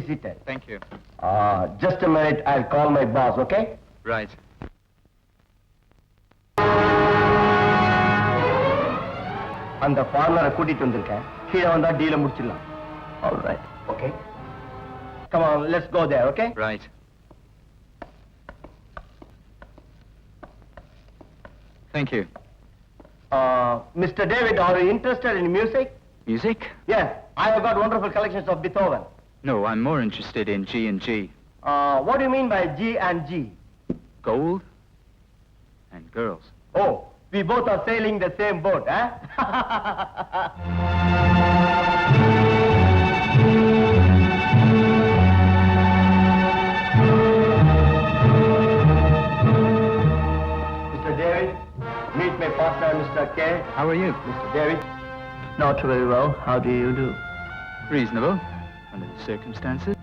seated. Thank you. Just a minute, I'll call my boss, okay? Right. அந்த ஃபார்மரை கூட்டிட்டு வந்திருக்கேன். கீழே வந்தா டீல முடிச்சிடலாம். All right. Okay. Come on, let's go there, okay? Right. Thank you. Mr. David, are you interested in music? Music? Yes, I have got wonderful collections of Beethoven. No, I'm more interested in G and G. What do you mean by G and G? Gold and girls. Oh, we both are sailing the same boat, eh? Mr. David, meet my partner, Mr. K. How are you? Mr. David. Not very well. How do you do? Reasonable, under the circumstances.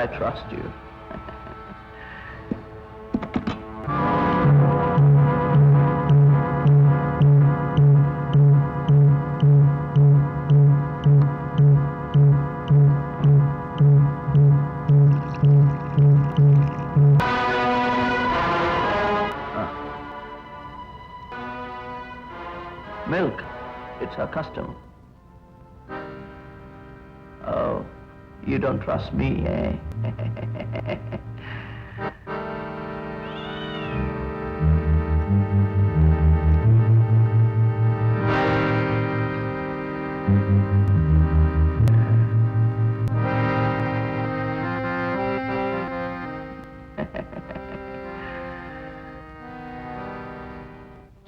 I trust you. Milk. It's our custom. Oh, you don't trust me, eh?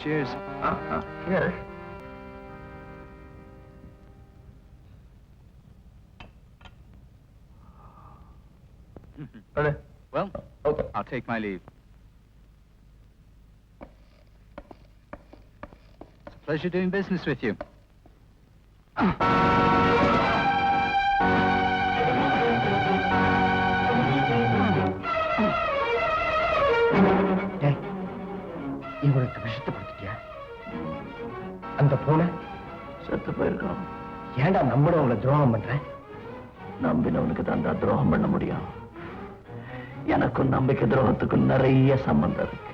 Cheers. Cheers. Ready? Well, Okay. I'll take my leave. It's a pleasure doing business with you. டேய், இவனுக்கு விஷத்தை கொடுத்துட்டியா? அந்த பூனை செத்து போயிருக்கான். ஏன்டா நம்பினவங்களை துரோகம் பண்ற? நம்பினவனுக்கு தான் துரோகம் பண்ண முடியும். எனக்கும் நம்பிக்கை துரோகத்துக்கும் நிறைய சம்பந்தம் இருக்கு.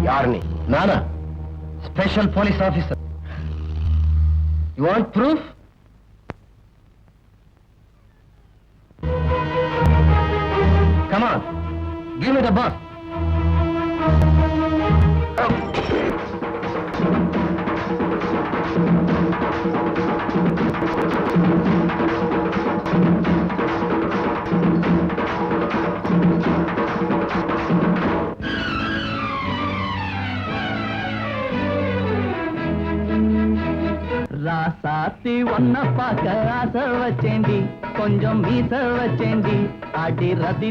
யார் நீ? நானா? Special police officer. You want proof? Come on, give me the bus. ராசாத்தி ஒன்ன பார்க்க ஆசை வச்சேண்டி, கொஞ்சம் மீச வச்சேண்டி. ஆடி ரதி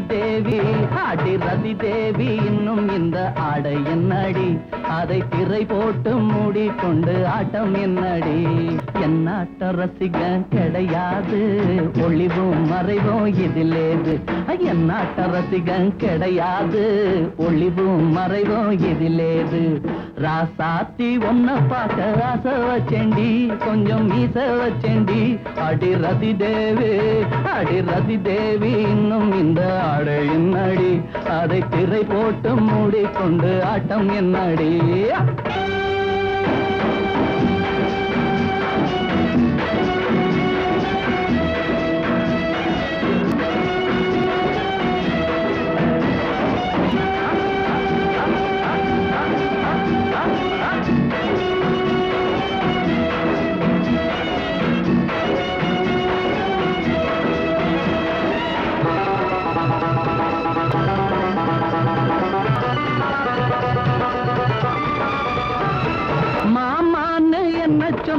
தேவி இன்னும் இந்த ஆடை என்னடி, அதை திரை போட்டு மூடிக்கொண்டு ஆட்டம் என்னடி. என்னாட்ட ரசிகன் கிடையாது, ஒளிவும் மறைவும் இதிலேது. என்னாட்ட ரசிகன் கிடையாது, ஒளிவும் மறைவும் இதிலேது. ராசாத்தி ஒன்ன பார்க்க ஆசை வச்சேண்டி, கொஞ்சம் மீச வச்சேண்டி. அடி ரதி தேவி இன்னும் இந்த ஆடை என்னடி, அதை திரை போட்டு மூடிக்கொண்டு ஆட்டம் என்னடி.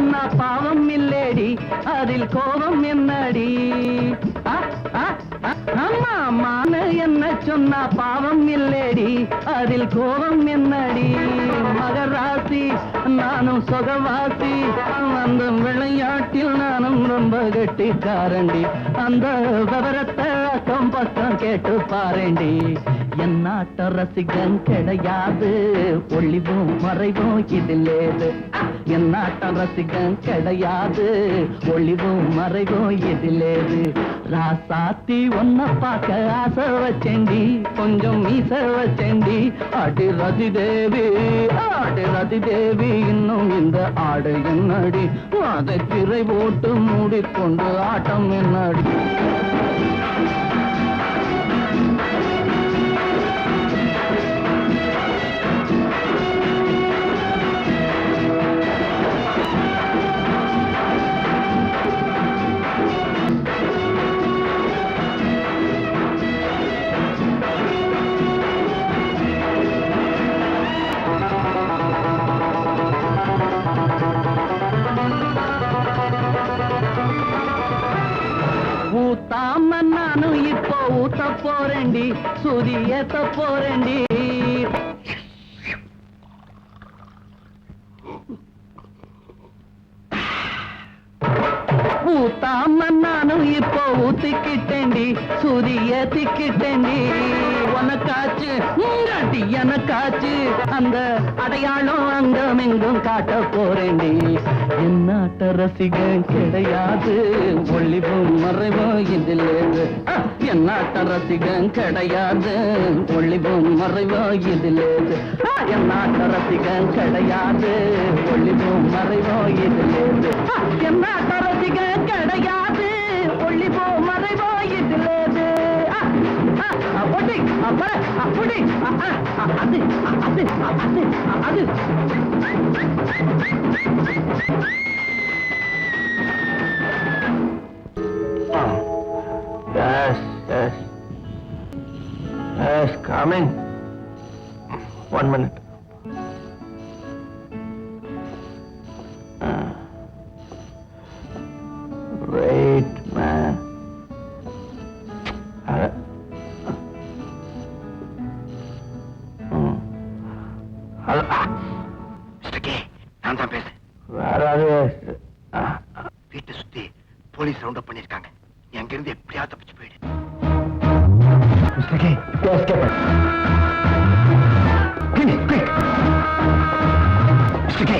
சொன்னா பாவம் இல்லேடி அதில் கோபம் என்னடி அம்மா மான என்ன சொன்னா பாவம் இல்லேடி அதில் கோபம் என்னடி மகராசி நானும் சொகவாசி அந்த விளையாட்டில் நானும் ரொம்ப கெட்டிக்காரண்டி அந்த விவரத்தை அக்கம் பக்கம் கேட்டு பாருண்டி என் நாட்ட ரசிகன் கிடையாது ஒளிவும் மறைவும் இதிலேது என் நாட்ட ரசிகன் கிடையாது ஒளிவும் மறைவும் இதிலேது ராசாத்தி ஒன்ன பார்க்க ஆசை வச்சேண்டி கொஞ்சம் மீச வச்சேண்டி அடி ரதி தேவி இன்னும் இந்த ஆடு என்னடி அதை திரை போட்டு மூடிக்கொண்டு ஆட்டம் என்னடி ஊத்தாம நானும் இப்போ ஊத்த போறேண்டி சுதி ஏத்த போறேண்டி ஊத்தாம நானும் இப்போ ஊத்திக்கிட்டேண்டி சுதி ஏத்திக்கிட்டேண்டி உனக்காச்சு உங்காட்டி எனக்காச்சு அந்த அடையாளம் அங்கம் எங்கும் காட்ட போறேண்டி என் நாட்ட ரசிகன் கிடையாது ஒளிவும் மறைவும் இதிலேது என் நாட்ட ரசிகன் கிடையாது ஒளிவும் மறைவும் இதிலேது என் நாட்ட ரசிகன் கிடையாது ஒளிவும் மறைவும் இதிலேது என் நாட்ட ரசிகன் கிடையாது ஒளிவும் மறைவும் இதிலேது அப்படி அப்படி அது அது அது அது Yes, yes. Yes, come in. 1 minute. Wait, man. Hello. Mr. K, நான் தான் பேசுறேன். வேறாவது வீட்டை சுத்தி போலீஸ் ரவுண்ட் அப் பண்ணிருக்காங்க. நீ அங்கிருந்து எப்படியா தப்பிச்சு போயிடு. Mr. K, escape. Please, quick. Mr. K.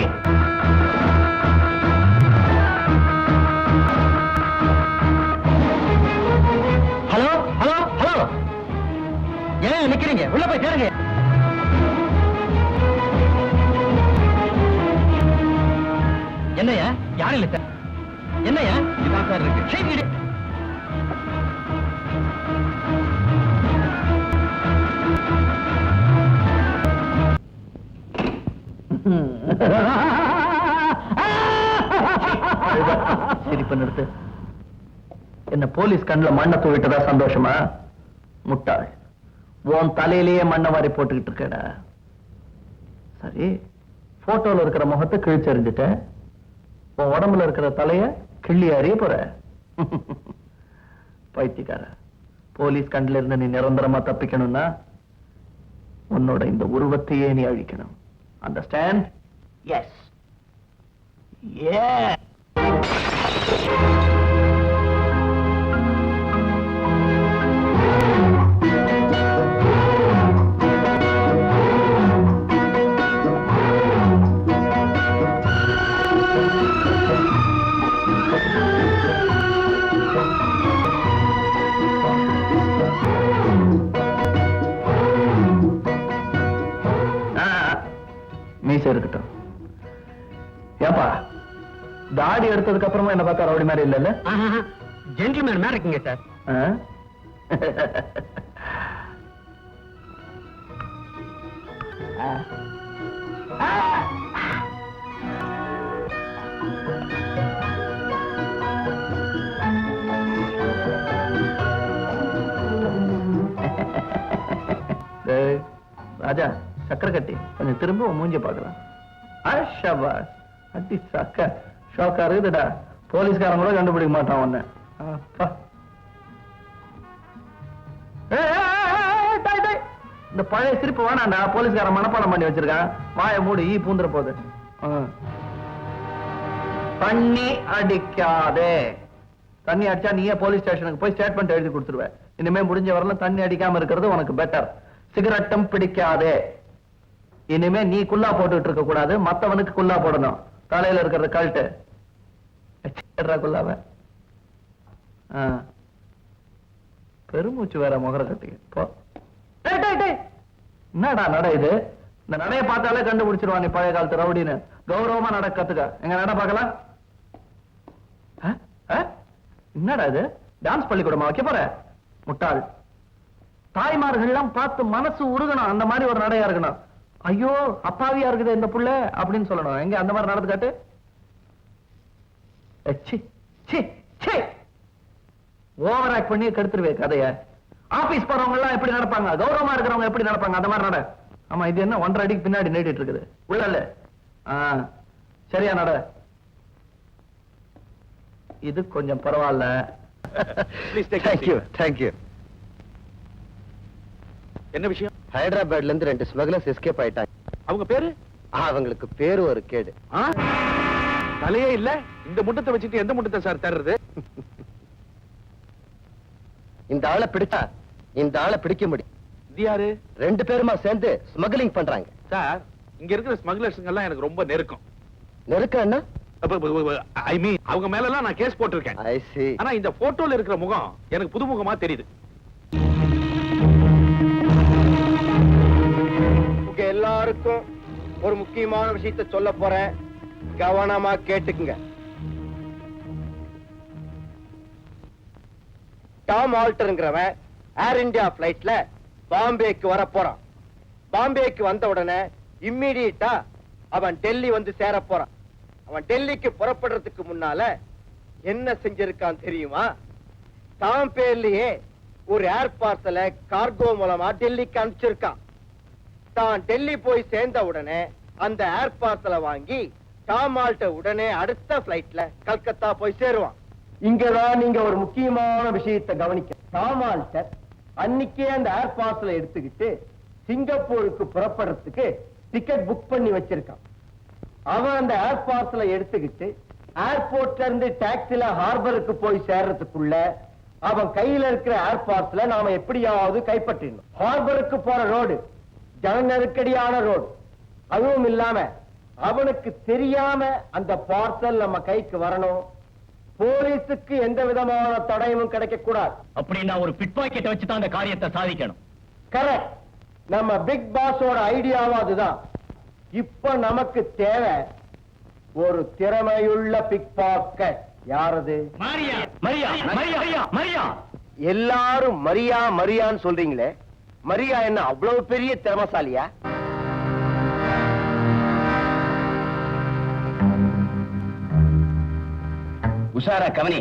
Hello hello hello ஏன் நிக்கிறீங்க? உள்ள போய் சேருங்க. என்னையா? யாரும் இல்ல சார். என்னையா? இதான் சார் இருக்கு. சரி விடு. சிரிப்பு நிறுத்து. என்ன போலீஸ் கண்ணுல மண்ணை தூவிட்டதா சந்தோஷமா? முட்டாள், உன் தலையிலேயே மண்ணை வாரி போட்டுக்கிட்டு இருக்கடா. சரி, போட்டோல இருக்கிற முகத்தை கிழிச்செறிஞ்சிட்ட, உன் உடம்புல இருக்கிற தலைய கிள்ளி அறிய போற. பைத்தியக்கார, போலீஸ் கண்ணுல இருந்து நீ நிரந்தரமா தப்பிக்கணும்னா உன்னோட இந்த உருவத்தையே நீ அழிக்கணும். அண்டர்ஸ்டாண்ட்? எஸ். Yeah. மீசை இருக்கட்டும். ஏப்பா, தாடி எடுத்ததுக்கு அப்புறமா என்ன பார்த்தா ரவுடி மாதிரி இல்ல? ஜென்டில்மேன் மாதிரி இருக்கீங்க சார். ராஜா, சக்கரை கட்டி கொஞ்சம் திரும்ப மூஞ்ச பார்க்கலாம். ஷபாஸ், அடி சக்க. ஷோக்கா இருக்குதுடா. போலீஸ்காரன் கூட கண்டுபிடிக்க மாட்டான் உன்னை. அப்பா. இந்த பழைய சிரிப்பு வேணாண்டா. போலீஸ்காரன் மனப்பாடம் பண்ணி வச்சிருக்கான். வாயை மூடி, ஈ பூந்துற போகுது. தண்ணி அடிக்காதே. தண்ணி அடிச்சா நீயே போலீஸ் ஸ்டேஷனுக்கு போய் ஸ்டேட்மெண்ட் எழுதி கொடுத்துருவேன். இனிமே முடிஞ்ச வரலாம் தண்ணி அடிக்காம இருக்கிறது உனக்கு பெட்டர். சிகரெட்டும் பிடிக்காதே. இனிமே நீ குல்லா போட்டுட்டு இருக்க கூடாது, மத்தவனுக்கு குல்லா போடணும். தலையில இருக்கிறத கழட்டு. குல்லாவ பெருமூச்சு வேற முகர கட்டி போ. என்னடா நட இது? இந்த நடைய பார்த்தாலே கண்டுபிடிச்சிருவான் நீ பழைய காலத்து ரவுடின்னு. கௌரவமா நட கத்துக்க. எங்க நட பார்க்கலாம். என்னடா இது? டான்ஸ் பள்ளிக்கூடமா வைக்க போற? முட்டாள். தாய்மார்கள் எல்லாம் பார்த்து மனசு உருகணும். அந்த மாதிரி ஒரு நடையா இருக்கணும். ஐயோ அப்பாவியா இருக்குது இந்த புள்ள அப்படின்னு சொல்லணும். எங்க அந்த மாதிரி நடந்து காட்டு. ஓவர் ஆக்ட் பண்ணி கெடுத்துருவே கதைய. ஆபீஸ் போறவங்க எல்லாம் எப்படி நடப்பாங்க, கௌரவமா இருக்கிறவங்க எப்படி நடப்பாங்க, அந்த மாதிரி நட. ஆமா இது என்ன 1.5 அடிக்கு பின்னாடி நீட்டிட்டு இருக்குது உள்ள. சரியா நட. இது கொஞ்சம் பரவாயில்ல. என்ன விஷயம்? ஹைதராபாத்ல இருந்து 2 ஸ்மக்லர்ஸ் எஸ்கேப் ஆயிட்டாங்க. அவங்க பேரு? அவங்களுக்கு பேரு ஒரு கேடு. தலையே இல்ல. இந்த முட்டத்தை வச்சுட்டு எந்த முட்டத்தை சார் தர்றது? இந்த ஆளை பிடிச்சா இந்த ஆளை பிடிக்க முடியும். இது யாரு? 2 பேருமா சேர்ந்து ஸ்மக்லிங் பண்றாங்க. சார் இங்க இருக்கிற ஸ்மக்லர்ஸ் எல்லாம் எனக்கு ரொம்ப நெருக்கம். நெருக்கம் என்ன? ஐ மீன் அவங்க மேல எல்லாம் நான் கேஸ் போட்டிருக்கேன். ஐ சீ. ஆனா இந்த போட்டோல இருக்கிற முகம் எனக்கு புதுமுகமா தெரியுது. உங்க எல்லாருக்கும் ஒரு முக்கியமான விஷயத்தை சொல்ல போறேன். கவனமா கேட்டுக்குங்க. டாம் ஆல்டர்ங்கிறவன் ஏர் இந்தியா பிளைட்ல பாம்பேக்கு வர போறான். பாம்பேக்கு வந்த உடனே இம்மிடியட்டா அவன் டெல்லி வந்து சேர போறான். அவன் டெல்லிக்கு புறப்படுறதுக்கு முன்னால என்ன செஞ்சிருக்கான் தெரியுமா? தாம் பேர்லயே ஒரு ஏர் பார்சலை கார்கோ மூலமா டெல்லிக்கு அனுப்பிச்சிருக்கான். தான் டெல்லி போய் சேர்ந்த உடனே அந்த ஏர் பார்சலை வாங்கி டாம் ஆல்டர் உடனே அடுத்த பிளைட்ல கல்கத்தா போய் சேருவான். இங்கதான் நீங்க ஒரு முக்கியமான விஷயத்தை கவனிக்க. டாம் ஆல்டர் அன்னைக்கே அந்த ஏர் பார்சலை எடுத்துக்கிட்டு சிங்கப்பூருக்கு புறப்படுறதுக்கு டிக்கெட் புக் பண்ணி வச்சிருக்கான். அவன் அந்த ஏர் பார்சலை எடுத்துக்கிட்டு ஏர்போர்ட்ல இருந்து டாக்ஸில ஹார்பருக்கு போய் சேர்றதுக்குள்ள அவன் கையில இருக்கிற ஏர் பார்சலை நாம எப்படியாவது கைப்பற்றிடணும். ஹார்பருக்கு போற ரோடு ஜன நெருக்கடியான ரோடு. அதுவும் இல்லாம அவனுக்கு தெரியாம அந்த பார்சல் நம்ம கைக்கு வரணும். போலீஸுக்கு எந்த விதமான தடயமும் கிடைக்க கூடாது. அப்படின்னா ஒரு பிட் பாக்கெட்டை வச்சுதான் அந்த காரியத்தை சாதிக்கணும். கரெக்ட். நம்ம பிக் பாஸோட ஐடியாவும் அதுதான். இப்ப நமக்கு தேவை ஒரு திறமையுள்ள பிக் பாக்கெட். யாரது? மரியா. மரியா மரியா மரியா. எல்லாரும் மரியா மரியான்னு சொல்றீங்களே, மரியா என்ன அவ்வளவு பெரிய திறமைசாலியா? உஷாரா கவனி.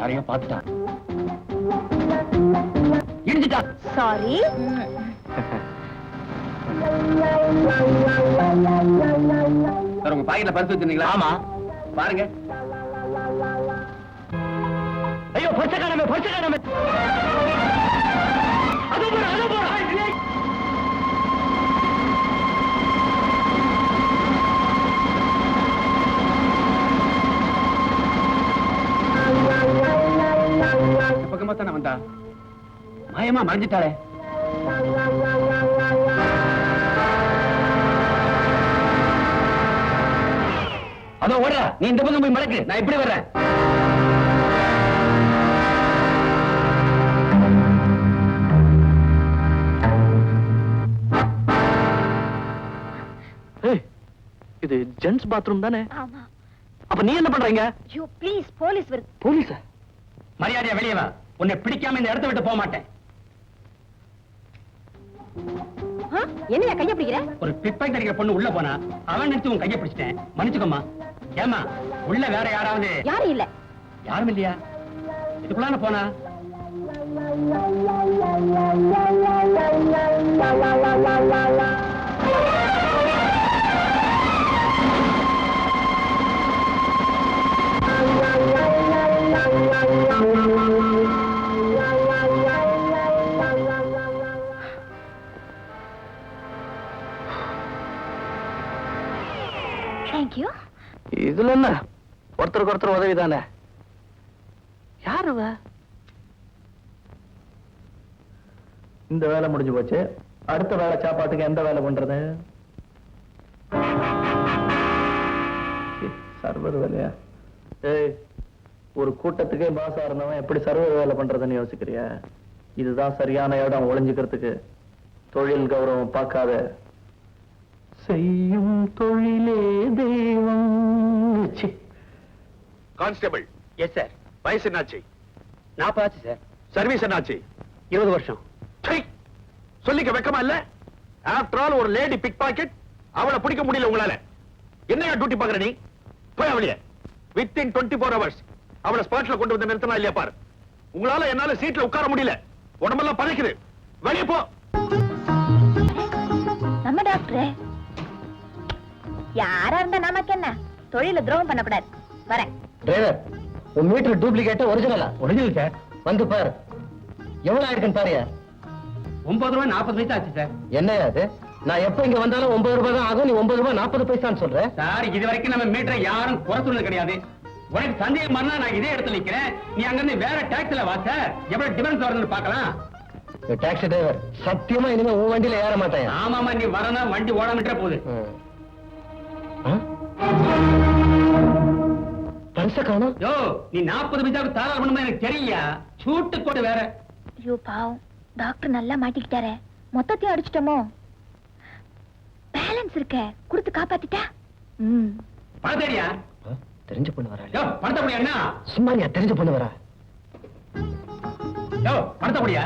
யாரையோ பார்த்துட்டான். இடிஞ்சிட்டான். சாரி. உங்க பாக்கெட்ல பர்ஸ் வச்சிருந்தீங்களா? ஆமா. பாருங்க. ஐயோ பர்ஸ் காணாம, பர்ஸ் காணாம. அது போற, அது போற. பக்கமா தானே வந்தா? மாயமா மறைஞ்சிட்டாளே. அதோ ஓடுற. நீ இந்த பக்கம் போய் மடக்கு, நான் இப்படி வர்றேன். இது ஜென்ஸ் பாத்ரூம் தானே? ஆமா. அப்ப நீ என்ன பண்றீங்க? யூ ப்ளீஸ், போலீஸ் வருது. போலீஸா? மரியாதையா வெளியே வா. உன்னை பிடிக்காம இந்த இடத்தை விட்டு போக மாட்டேன். என்னையா கைய பிடிக்கிற? ஒரு பிக்பாக்கெட் அடிக்கிற பொண்ணு உள்ள போனா அவன் நினைச்சு உன் கையை பிடிச்சிட்டேன். மன்னிச்சுக்கோமா. ஏமா உள்ள வேற யாராவது? யாரும் இல்ல. யாரும் இல்லையா? இதுக்குள்ளான போனா? இதுல என்ன ஒருத்தருக்கு ஒருத்தர் உதவி தானே. யாரு இந்த வேலை முடிஞ்சு போச்சு. அடுத்த வேலை சாப்பாட்டுக்கு எந்த வேலை பண்றது? சர்வர் வேலையா? ஏய், ஒரு கூட்டத்துக்கே பாசா இருந்தவன் எப்படி சர்வர் வேலை பண்றதுன்னு யோசிக்கிறியா? இதுதான் சரியான இடம் ஒளிஞ்சுக்கிறதுக்கு. தொழில் கௌரவம் பார்க்காத. செய்யும் தொழிலே தெய்வம். கான்ஸ்டபிள். Yes sir. வயசு என்னாச்சு? 40 ஆச்சு சார். சர்வீஸ் என்னாச்சு? 20 வருஷம். சொல்லிக்க வெக்கமா இல்ல? ஆஃப்டர் ஆல் ஒரு லேடி பிக் பாக்கெட், அவளை பிடிக்க முடியல உங்களால. என்னையா டியூட்டி பாக்குற நீ? போய் அவளைய வித்தின் 24 hours அவளை ஸ்பாட்ல கொண்டு வந்து நிறுத்தனா இல்லையா பாரு. உங்களால என்னால சீட்ல உட்கார முடியல, உடம்பெல்லாம் பதைக்குது. வெளியே போ. நம்ம டாக்டர் யாரா இருந்தா நமக்கு என்ன? தொழில துரோகம் பண்ணக்கூடாது. வரேன். டிரைவர், உன் மீட்டர் டூப்ளிகேட்டா ஒரிஜினலா? Original sir. வந்து பாரு எவ்வளவு ஆயிருக்குன்னு பாருயா. 9 ரூபாய் 40 பைசா ஆச்சு சார். என்னையா அது? நான் எப்ப இங்க வந்தாலும் 9 ரூபாய் தான் ஆகும். நீ 9 ரூபாய் 40 பைசான்னு சொல்ற? சார், இது வரைக்கும் நம்ம மீட்டரை யாரும் குறை சொன்னது கிடையாது. உனக்கு சந்தேகம் பண்ணா நான் இதே இடத்துல நிக்கிறேன். நீ அங்க இருந்து வேற டாக்ஸில வா சார். எவ்வளவு டிஃபரன்ஸ் வருதுன்னு பார்க்கலாம். டாக்ஸி டிரைவர், சத்தியமா இனிமே உன் வண்டியில ஏற மாட்டேன். ஆமாமா, நீ வரனா வண்டி ஓடாம போகுது. பரிச காணோம். யோ, நீ 40 பைசாவுக்கு தாராள பண்ணுமா எனக்கு தெரியலையா? சூட்டு கோடு வேற. ஐயோ பாவம், டாக்டர் நல்லா மாட்டிக்கிட்டாரே. மொத்தத்தையும் அடிச்சிட்டோமோ? பேலன்ஸ் இருக்க கொடுத்து காப்பாத்திட்டா. பணம் தெரியா? தெரிஞ்ச பொண்ணு வரா. யோ, பணத்தை முடியா? என்ன சும்மாரியா? தெரிஞ்ச பொண்ணு வரா. யோ, பணத்தை முடியா?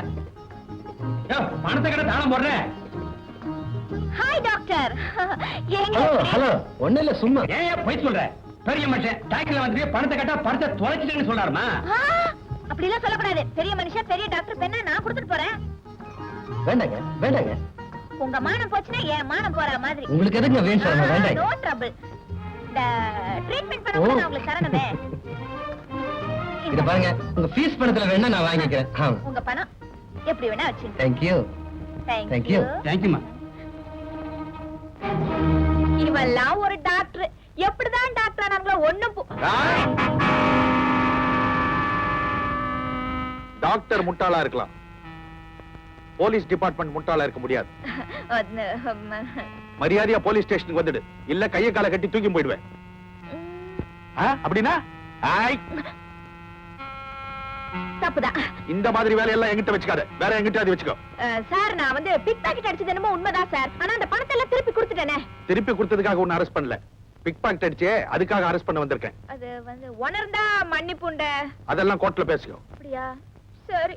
யோ, பணத்தை கடை தாளம் போடுற. Hi doctor. ஹலோ ஹலோ, ஒண்ணு இல்ல சும்மா. ஏன் போய் சொல்ற? பெரிய மனுஷன் டாக்டர்ல வந்து பணத்தை கட்டா பணத்தை தொலைச்சிட்டேன்னு சொல்றாருமா? அப்படி எல்லாம் சொல்லக்கூடாது. பெரிய மனுஷன், பெரிய டாக்டர் பெண்ணா நான் கொடுத்துட்டு போறேன். வேண்டாங்க வேண்டாங்க. உங்க மானம் போச்சுன்னா என் மானம் போற மாதிரி. உங்களுக்கு எதுங்க வேணும் சார்? வேண்டாங்க. No trouble. இந்த ட்ரீட்மெண்ட் பண்ண கூட நான் உங்களுக்கு தரணுமே. இத பாருங்க, உங்க ஃபீஸ் பணத்துல வேணா நான் வாங்கிக்கிறேன். உங்க பணம் எப்படி வேணா வச்சுங்க. Thank you. Thank you. தேங்க்யூமா. இவெல்லாம் ஒரு டாக்டர். எப்படிதான் டாக்டர் ஆனாங்களோ ஒண்ணும் டாக்டர் முட்டாளா இருக்கலாம், போலீஸ் டிபார்ட்மெண்ட் முட்டாளா இருக்க முடியாது. மரியாதையா போலீஸ் ஸ்டேஷனுக்கு வந்துடு, இல்ல கைய கால கட்டி தூக்கி போயிடுவேன். அப்படின்னா தப்புதான். இந்த மாதிரி வேலையெல்லாம் என்கிட்ட வச்சுக்காத, வேற என்கிட்ட அது வச்சுக்கோ. சார், நான் வந்து பிக் பாக்கெட் அடிச்சது என்னமோ உண்மைதான் சார். ஆனா அந்த பணத்தை எல்லாம் திருப்பி கொடுத்துட்டேனே. திருப்பி கொடுத்ததுக்காக ஒன்னு அரெஸ்ட் பண்ணல, பிக் பாக்கெட் அடிச்சே அதுக்காக அரெஸ்ட் பண்ண வந்திருக்கேன். அது வந்து உணர்ந்தா மன்னிப்புண்ட. அதெல்லாம் கோர்ட்ல பேசிக்கோ. அப்படியா? சரி.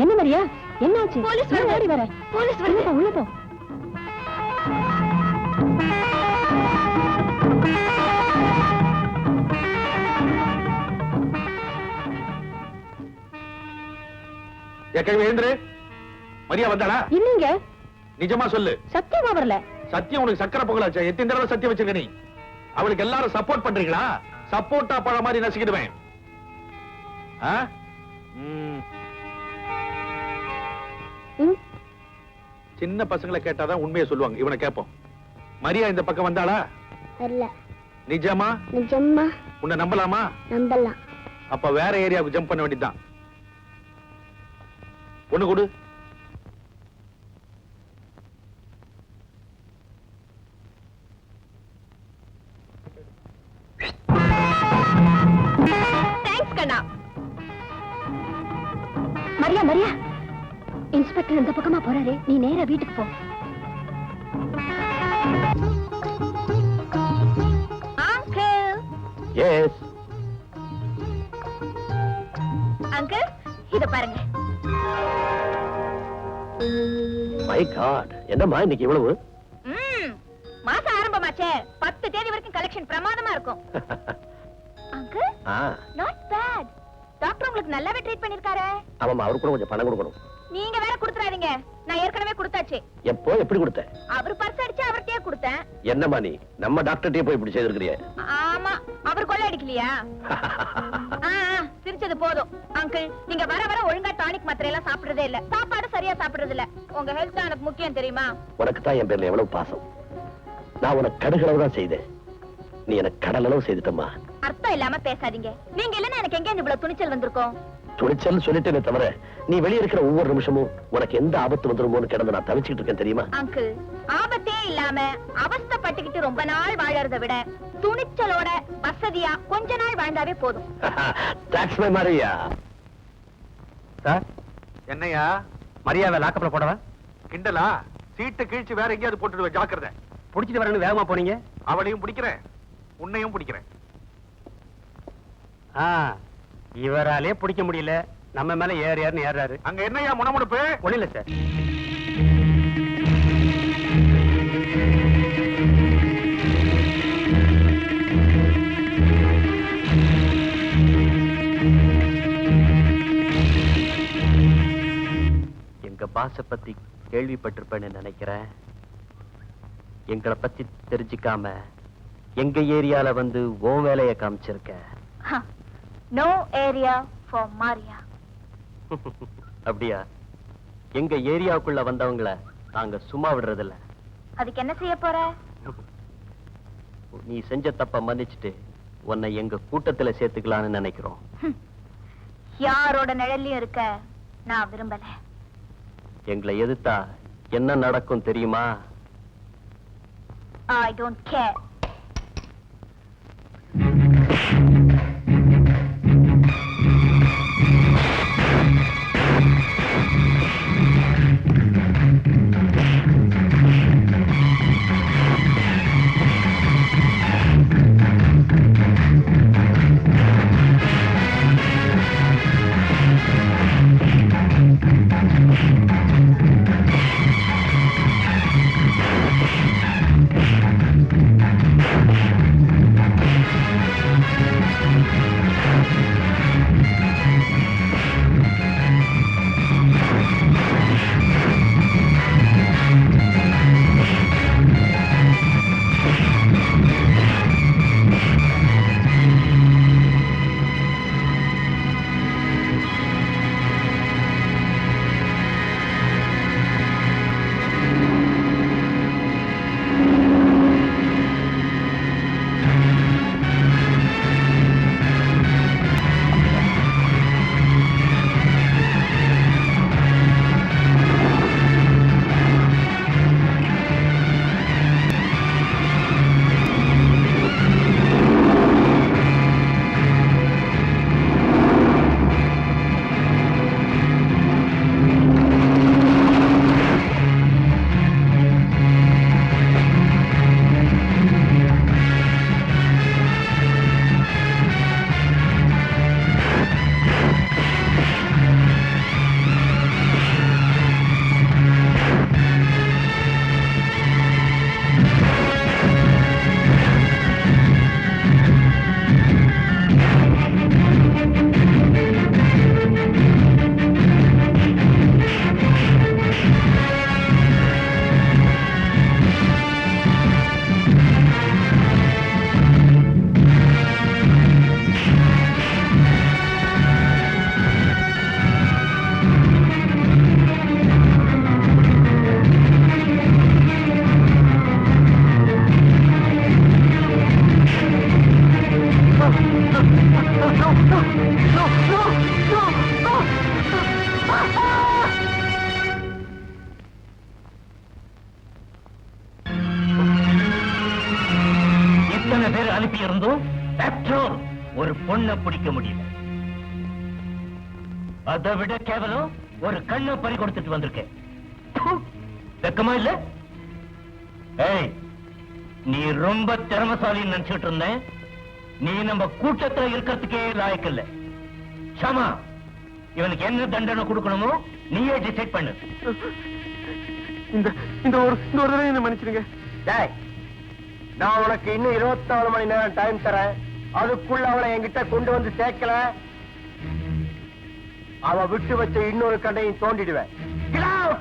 என்ன மரியா? என்னாச்சு? போலீஸ் வருது. ஓடி வர. போலீஸ் வருது. உள்ள போ. மரியா வந்தாளா? இல்லங்க. நிஜமா சொல்லு. சத்தியமா வரல. சத்தியம் உனக்கு சக்கரை பொங்கலாச்சா? எத்தனை தடவை சத்தியம் வச்சிருக்க நீ? அவளுக்கு எல்லாரும் சப்போர்ட் பண்றீங்களா? சப்போர்ட்டா பழ மாதிரி நசுக்கிடுவேன். சின்ன பசங்களை கேட்டாதான் உண்மையை சொல்லுவாங்க. இவனை கேட்போம். மரியா இந்த பக்கம் வந்தாளா? வரல. நிஜமா? நிஜமா. உன்னை நம்பலாமா? நம்பலாம். அப்ப வேற ஏரியாவுக்கு ஜம்ப் பண்ண வேண்டியதுதான். ஒண்ணு கொடு. தேங்க்ஸ் கண்ணா. மரியா மரியா, இன்ஸ்பெக்டர் இந்த பக்கமா போறாரு. நீ நேரா வீட்டுக்கு போ. அங்கிள். எஸ். அங்கிள், இத பாருங்க. மை காட், என்னம்மா இன்னைக்கு இவ்வளவு? மாசம் ஆரம்பமாச்சே. 10 தேதி வரைக்கும் கலெக்ஷன் பிரமாதமா இருக்கும். Uncle, not bad. டாக்டர் உங்களுக்கு நல்லாவே ட்ரீட் பண்ணிருக்காரே. ஆமாமா, அவருக்கு கூட கொஞ்சம் பணம் கொடுக்கணும். நீங்க வேற கொடுத்துறாதீங்க. நான் ஏற்கனவே கொடுத்தாச்சு. எப்போ எப்படி கொடுத்த? அவர் பர்ஸ் அடிச்சு அவர்கிட்டயே கொடுத்தேன். என்னம்மா நீ நம்ம டாக்டர்கிட்டயே போய் இப்படி செய்திருக்கிறிய? ஆமா, அவர் கொள்ள அடிக்கலையா? சிரிச்சது போதும். அங்கிள், நீங்க வர வர ஒழுங்கா டானிக் மாத்திரை எல்லாம் சாப்பிடுறதே இல்ல. சாப்பாடு சரியா சாப்பிடுறது இல்ல. உங்க ஹெல்த் தான் எனக்கு முக்கியம், தெரியுமா? உனக்கு தான் என் பேர்ல எவ்வளவு பாசம். நான் உனக்கு கடுகளவு தான் செய்தேன், நீ எனக்கு கடலளவு செய்துட்டம்மா. அர்த்தம் இல்லாம பேசாதீங்க. நீங்க இல்லன்னா எனக்கு எங்க இவ்வளவு துணிச்சல் வந்திருக்கும்? துணிச்சல் சொல்லிட்டேனே தவிர நீ வெளியே இருக்கிற ஒவ்வொரு நிமிஷமும் உனக்கு எந்த ஆபத்து வந்துருமோன்னு கிடந்து நான் தவிச்சுக்கிட்டு இருக்கேன், தெரியுமா? அங்கிள், ஆபத்தே இல்லாம அவஸ்தைப்பட்டுக்கிட்டு ரொம்ப நாள் வாழறதை விட துணிச்சலோட வசதியா கொஞ்ச நாள் வாழ்ந்தாவே போதும். Tax my Maria. சார், என்னையா மரியாதை லாக்கப்ல போடவா? கிண்டலா? சீட்டை கிழிச்சு வேற எங்கேயாவது போட்டுடுவேன், ஜாக்கிரதை. புடிச்சிட்டு வரணும் வேகமா போனீங்க. அவளையும் பிடிக்கிறேன், உன்னையும் பிடிக்கிறேன். இவராலே பிடிக்க முடியல, நம்ம மேல ஏறியாருன்னு ஏறாரு. அங்க என்னையா முனமுடுப்பு? ஒண்ணு இல்ல சார். எங்க பாச பத்தி கேள்விப்பட்டிருப்பேன்னு நினைக்கிறேன். எங்களை பத்தி தெரிஞ்சுக்காம எங்க ஏரியால வந்து ஓ வேலைய காமிச்சிருக்க. நோ ஏரியா ஃபார் மாரியா. அப்படியா? எங்க ஏரியாவுக்குள்ள வந்தவங்கள நாங்க சும்மா விடுறதில்ல. அதுக்கு என்ன செய்ய போற? நீ செஞ்ச தப்ப மன்னிச்சுட்டு உன்னை எங்க கூட்டத்துல சேர்த்துக்கலான்னு நினைக்கிறோம். யாரோட நிழல்லையும் இருக்க நான் விரும்பல. எங்களை எதிர்த்தா என்ன நடக்கும் தெரியுமா? I don't care. எத்தனை பேர் அனுப்பி இருந்தோம், பெட்ரோல் ஒரு பொண்ணை பிடிக்க முடியல. அதை விட கேவலம் ஒரு கண்ணை பறி கொடுத்துட்டு வந்திருக்கேன். வெக்கமா இல்ல? ஏய், நீ ரொம்ப திறமசாலின்னு நினைச்சிட்டு இருந்தேன். நீ நம்ம கூட்டத்துல இருக்கிறதுக்கே லாயக்கு இல்ல. ஷமா, இவனுக்கு என்ன தண்டனை கொடுக்கணுமோ நீயே டிசைட் பண்ணு. இந்த ஒரு தடவை என்ன மன்னிச்சிருங்க. டேய், நான் உனக்கு இன்னும் 24 மணி நேரம் டைம் தரேன். அதுக்குள்ள அவளை என்கிட்ட கொண்டு வந்து சேர்க்கல, அவ விட்டு வச்ச இன்னொரு கண்டையும் தோண்டிடுவேன். Get out!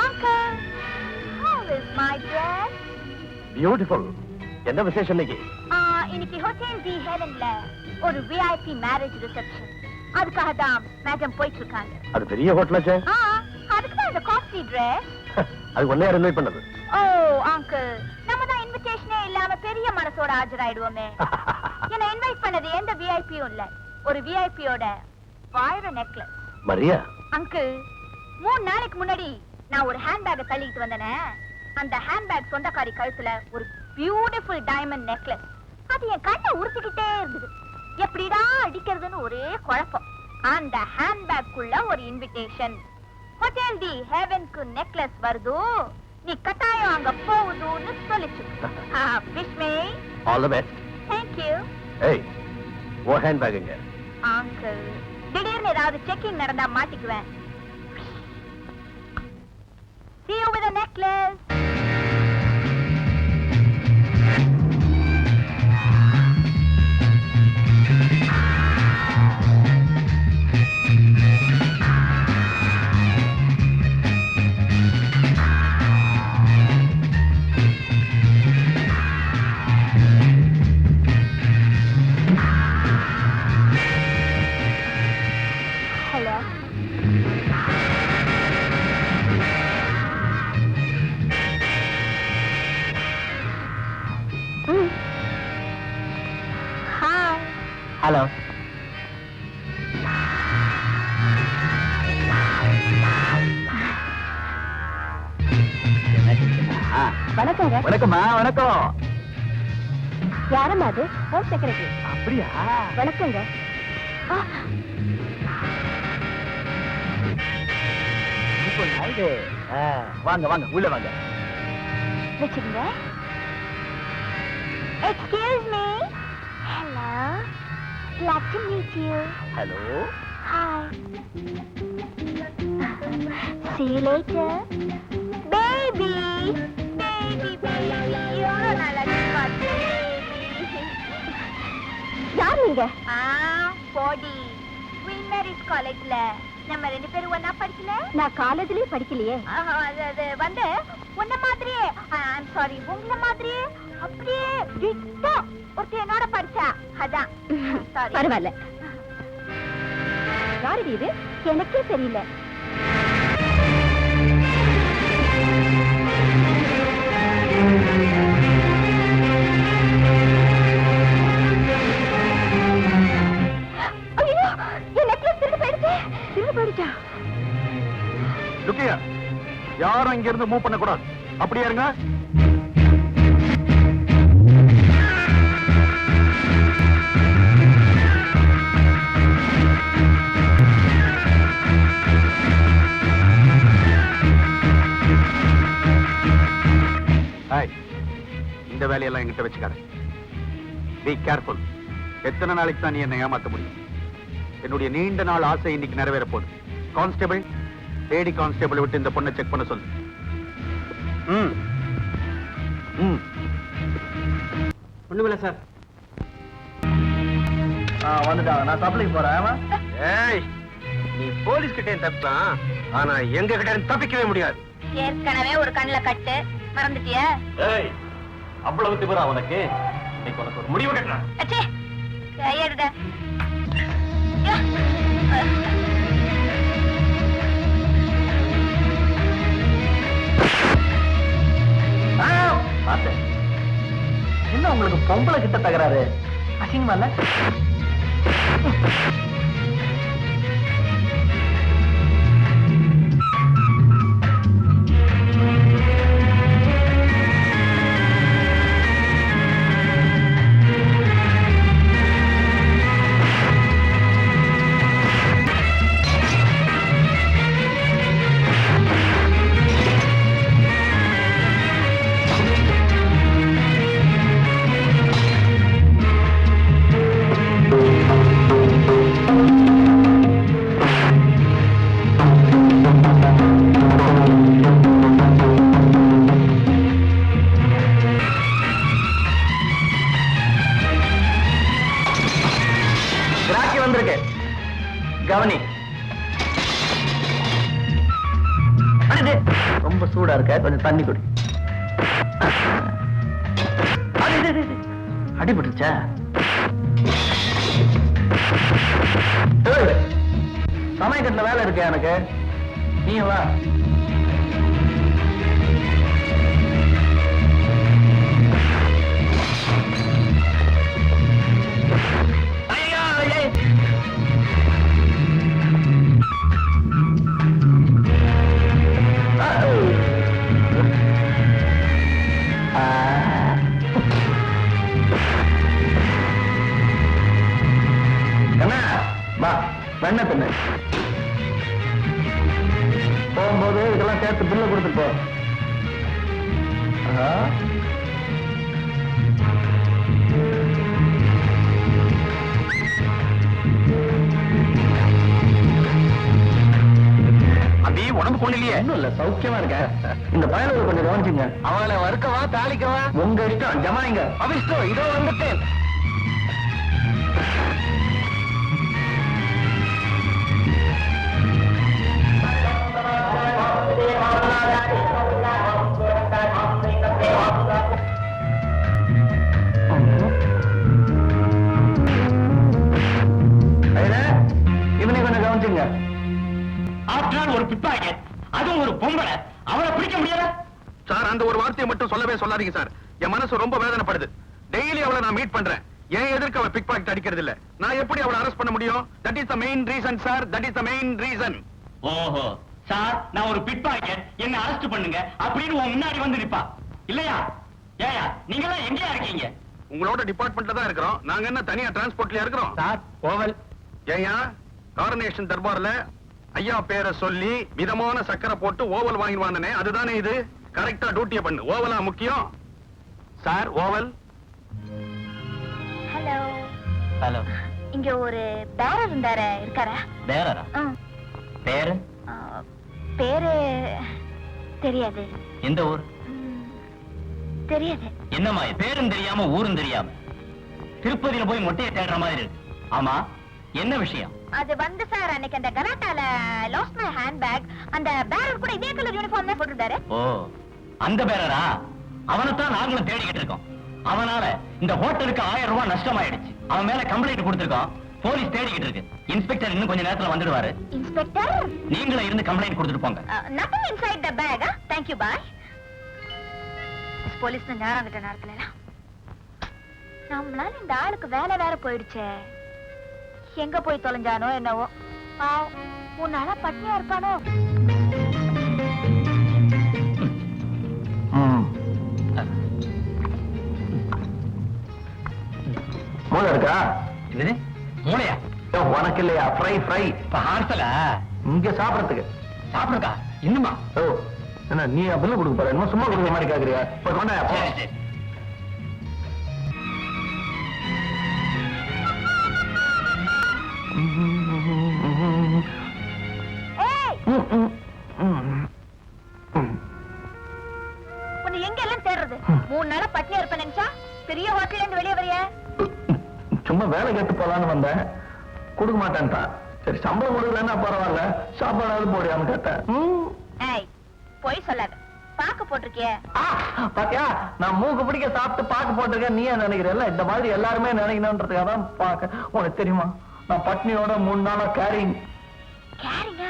Uncle, how is my dress? Beautiful. என்ன விசேஷம் இன்னைக்கு? இன்னைக்கு ஹோட்டல் தி ஹெவன்ல ஒரு விஐபி மேரேஜ் ரிசப்ஷன். அதுக்காக தான் மேடம் போயிட்டு இருக்காங்க. அது பெரிய ஹோட்டலாச்சே. அதுக்கு தான் இந்த காஸ்ட்லி Dress. அது ஒன்னே யார் இன்வைட் பண்ணது? ஓ அங்கிள், நம்ம தான் இன்விடேஷனே இல்லாம பெரிய மனசோட ஆஜராயிடுவோமே. என்ன இன்வைட் பண்ணது எந்த விஐபியும் இல்ல, ஒரு விஐபியோட வைர நெக்லஸ். மரியா அங்கிள், 3 நாளைக்கு முன்னாடி நான் ஒரு ஹேண்ட்பேக்கை தள்ளிட்டு வந்தேனே, அந்த ஹேண்ட்பேக் சொந்தக்காரி கழுத்துல ஒரு பியூட்டிஃபுல் டைமண்ட் நெக்லஸ். அது என் கண்ணை உறுத்திக்கிட்டே இருந்தது. எப்படிடா அடிக்கிறதுன்னு ஒரே குழப்பம். அந்த ஹேண்ட்பேக்குள்ள ஒரு இன்விடேஷன். ஹோட்டல் தி ஹெவனுக்கு நெக்லஸ் வருது, நீ கட்டாயம் அங்க போகுதுன்னு சொல்லிச்சு. Wish me all the best. Thank you. ஏய், ஓ ஹேண்ட்பேக் எங்க? அங்கிள், திடீர்னு ஏதாவது செக்கிங் நடந்தா மாட்டிக்குவேன். See you with a necklace. Hello. Hi. Hello. வணக்கங்க. வணக்கம்மா. வணக்கம். யாரம்மா அது? Home secretary. அப்படியா? வணக்கங்க. இப்போ நாயுடு. வாங்க வாங்க, உள்ள வாங்க. வச்சுக்கங்க. Excuse me. Hello. Glad to meet you. Hello. Hi. See you later. Baby. Baby, baby. எவ்வளவு நாளா பார்த்து. யார் நீங்க? போடி. Queen Mary's காலேஜ்ல நம்ம 2 பேரும் ஒண்ணா படிக்கல. நான் காலேஜ்லயே படிக்கலையே. அது வந்து உன்ன மாதிரியே, ஐம் சாரி, உங்கள மாதிரியே அப்படியே டிட்டோ ஒருத்தி என்னோட படிச்சா. அதான். சாரி. பரவாயில்ல. யாரு இது? எனக்கே தெரியல. ஐயோ, என் நெக்லஸ் திருடு போயிடுச்சு. திருடு போயிடுச்சா? லுக்கியா, யாரும் இங்க இருந்து மூவ் பண்ண கூடாது. அப்படியே இருங்க. இந்த வேலையெல்லாம் என்கிட்ட வச்சுக்காத. Be careful. எத்தனை நாளைக்கு தான் நீ என்னை ஏமாத்த முடியும்? என்னுடைய நீண்ட நாள் ஆசை இன்னைக்கு நிறைவேற போகுது. கான்ஸ்டபிள், லேடி கான்ஸ்டபிள் விட்டு இந்த பொண்ணை செக் பண்ண சொல்லு. ஒண்ணுமில்ல சார். வந்துட்டாங்க. நான் சப்ளைக்கு போறேன். ஏய், நீ போலீஸ் கிட்டே தப்பிக்கலாம், ஆனா எங்க கிட்ட தப்பிக்கவே முடியாது. ஏற்கனவே ஒரு கண்ணுல கட்டு, மறந்துட்டியா? ஏய், அவ்வளவு திமிரா உனக்கு? இன்னைக்கு உனக்கு ஒரு முடிவு கட்டுறேன். அச்சே, கையெடுடா. பார்த்தேன். என்ன உங்களுக்கு பொம்பளை கிட்ட தகராறு? அசிங்கமா இல்ல? ரொம்ப சூடா இருக்க, கொஞ்சம் தண்ணி குடி. அடிபட்டுச்சா? சமயக்கட்டுல வேலை இருக்கு எனக்கு, நீ வா. வெண்ண தின்னு. போகும்போது இதெல்லாம் சேர்த்து பில்ல கொடுத்துட்டு போ. அபி உடம்பு கொண்டு இல்லையே? ஒண்ணும் இல்ல, சௌக்கியமா இருக்க. இந்த பயணத்தை கொஞ்சம் கவனிச்சுங்க. அவளை வறுக்கவா தாளிக்கவா? உங்க இஷ்டம், ஜமாயிங்க. அபிஷ்டம், இதோ வந்துட்டேன். இவனை கொஞ்சம் கவனிச்சுங்க. ஆஃப்டர் ஒரு பிட்பாக்கெட், அதுவும் ஒரு பொம்பளை, அவளை பிடிக்க முடியல சார். அந்த ஒரு வார்த்தையை மட்டும் சொல்லவே சொல்லாதீங்க சார். என் மனசு ரொம்ப வேதனைப்படுது. டெய்லி அவளை நான் மீட் பண்றேன். ஏன் எதற்கு அவள் பிக் பாக்கெட் அடிக்கிறது இல்ல? நான் எப்படி அவளை அரெஸ்ட் பண்ண முடியும்? That is the main reason sir. That is the main reason. ஓஹோ சார், நான் ஒரு பிட்பாக்கெட், என்ன அரெஸ்ட் பண்ணுங்க அப்படின்னு உன் முன்னாடி வந்து நிப்பா இல்லையா? ஏயா நீங்க எல்லாம் எங்கயா இருக்கீங்க? உங்களோட டிபார்ட்மெண்ட்ல தான் இருக்கிறோம். நாங்க என்ன தனியா டிரான்ஸ்போர்ட்லயா இருக்கிறோம்? Sir, oval. ஏயா காரனேஷன் தர்பார்ல ஐயா பேரை சொல்லி மிதமான சக்கரை போட்டு ஓவல் வாங்கிடுவானே, அதுதானே இது? கரெக்டா டியூட்டியை பண்ணு. ஓவலா முக்கியம் சார். ஓவல். ஹலோ ஹலோ, இங்க ஒரு பேரர் இருந்தாரு, இருக்காரா? பேரரா? பேரு? பேரு தெரியாது. எந்த ஊர்? தெரியாது. என்னம்மா பேரும் தெரியாம ஊரும் தெரியாம திருப்பதியில போய் மொட்டையை தேடுற மாதிரி இருக்கு. ஆமா, என்ன விஷயம்? அது வந்து சார், அன்னைக்கு அந்த கலாட்டால லாஸ்ட் மை ஹேண்ட்பேக், அந்த பேரர் கூட இதே கலர் யூனிஃபார்ம் தான் போட்டுட்டாரு. ஓ, அந்த பேரரா? அவனைத்தான் நாங்களும் தேடிக்கிட்டு இருக்கோம். அவனால இந்த ஹோட்டலுக்கு 1000 ரூபாய் நஷ்டமாயிடுச்சு. அவன் மேல கம்ப்ளைண்ட் கொடுத்திருக்கோம். போலீஸ் தேடிக்கிட்டு இருக்கு. இன்ஸ்பெக்டர் இன்னும் கொஞ்ச நேரத்துல வந்துடுவாரு. இன்ஸ்பெக்டர், நீங்களே இருந்து கம்ப்ளைண்ட் கொடுத்துட்டு போங்க. nothing inside the bag. Thank you, bye. Police ஞானம் கிட்ட நேரத்துல நம்மளால இந்த ஆளுக்கு வேலை வேற போயிடுச்சே. எங்க போய் தொலைஞ்சானோ என்னவோ. உன்னால பட்டினியா இருப்பானோ? மூளை இருக்கா? இது மூளையா? உனக்கு இல்லையா? Fry fry. இப்ப ஹார்சலா? இங்க சாப்பிடறதுக்கு. சாப்பிடுக்கா இன்னுமா? ஓ, என்ன நீ பில்லு கொடுக்க போற? என்ன சும்மா கொடுக்குற மாதிரி கேக்குறியா? இப்ப கொண்டா. சரி சரி. உன்னை எங்க எல்லாம் தேடுறது? 3 நாளா பட்டினியா இருப்பேன் நினைச்சா பெரிய ஹோட்டல்ல இருந்து வெளியே வரைய? சும்மா வேலை கேட்டு போலான்னு வந்தேன். கொடுக்க மாட்டேன்ட்டான். சரி, சம்பளம் கொடுக்கலன்னா பரவாயில்ல, சாப்பாடாவது போடியான்னு கேட்டேன். ஏய், போய் சொல்லாத. பாக்கு போட்டிருக்கியே. பாத்தியா, நான் மூக்கு பிடிக்க சாப்பிட்டு பாக்கு போட்டிருக்கேன். நீ ஏன் நினைக்கிறல்ல? இந்த மாதிரி எல்லாருமே நினைக்கணும்ன்றதுக்காக தான் பாக்க. உனக்கு தெரியுமா, நான் பட்னியோட 3 நாளா கேரிங். கேரிங்க?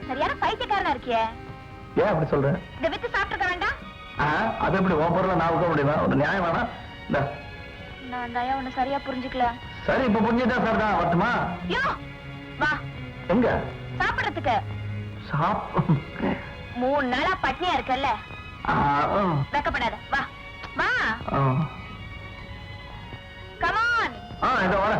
சரியான பைத்தியக்காரனா இருக்கியே. ஏன் அப்படி சொல்ற? இத வித்து சாப்பிட்டுக்க வேண்டாம்? அது எப்படி உன் பொருளை நான் வைக்க முடியுமா? ஒரு நியாயம் வேணா? நான் தயா உன்னை சரியா புரிஞ்சுக்கல. சரி, இப்ப புரிஞ்சுட்டா சார் தான் வரட்டுமா? யோ, வா. எங்க சாப்பிடுறதுக்கு? 3 நாளா பட்னியா இருக்கல்ல, வெக்கப்படாத. வா வா. Come on. இதோ வர.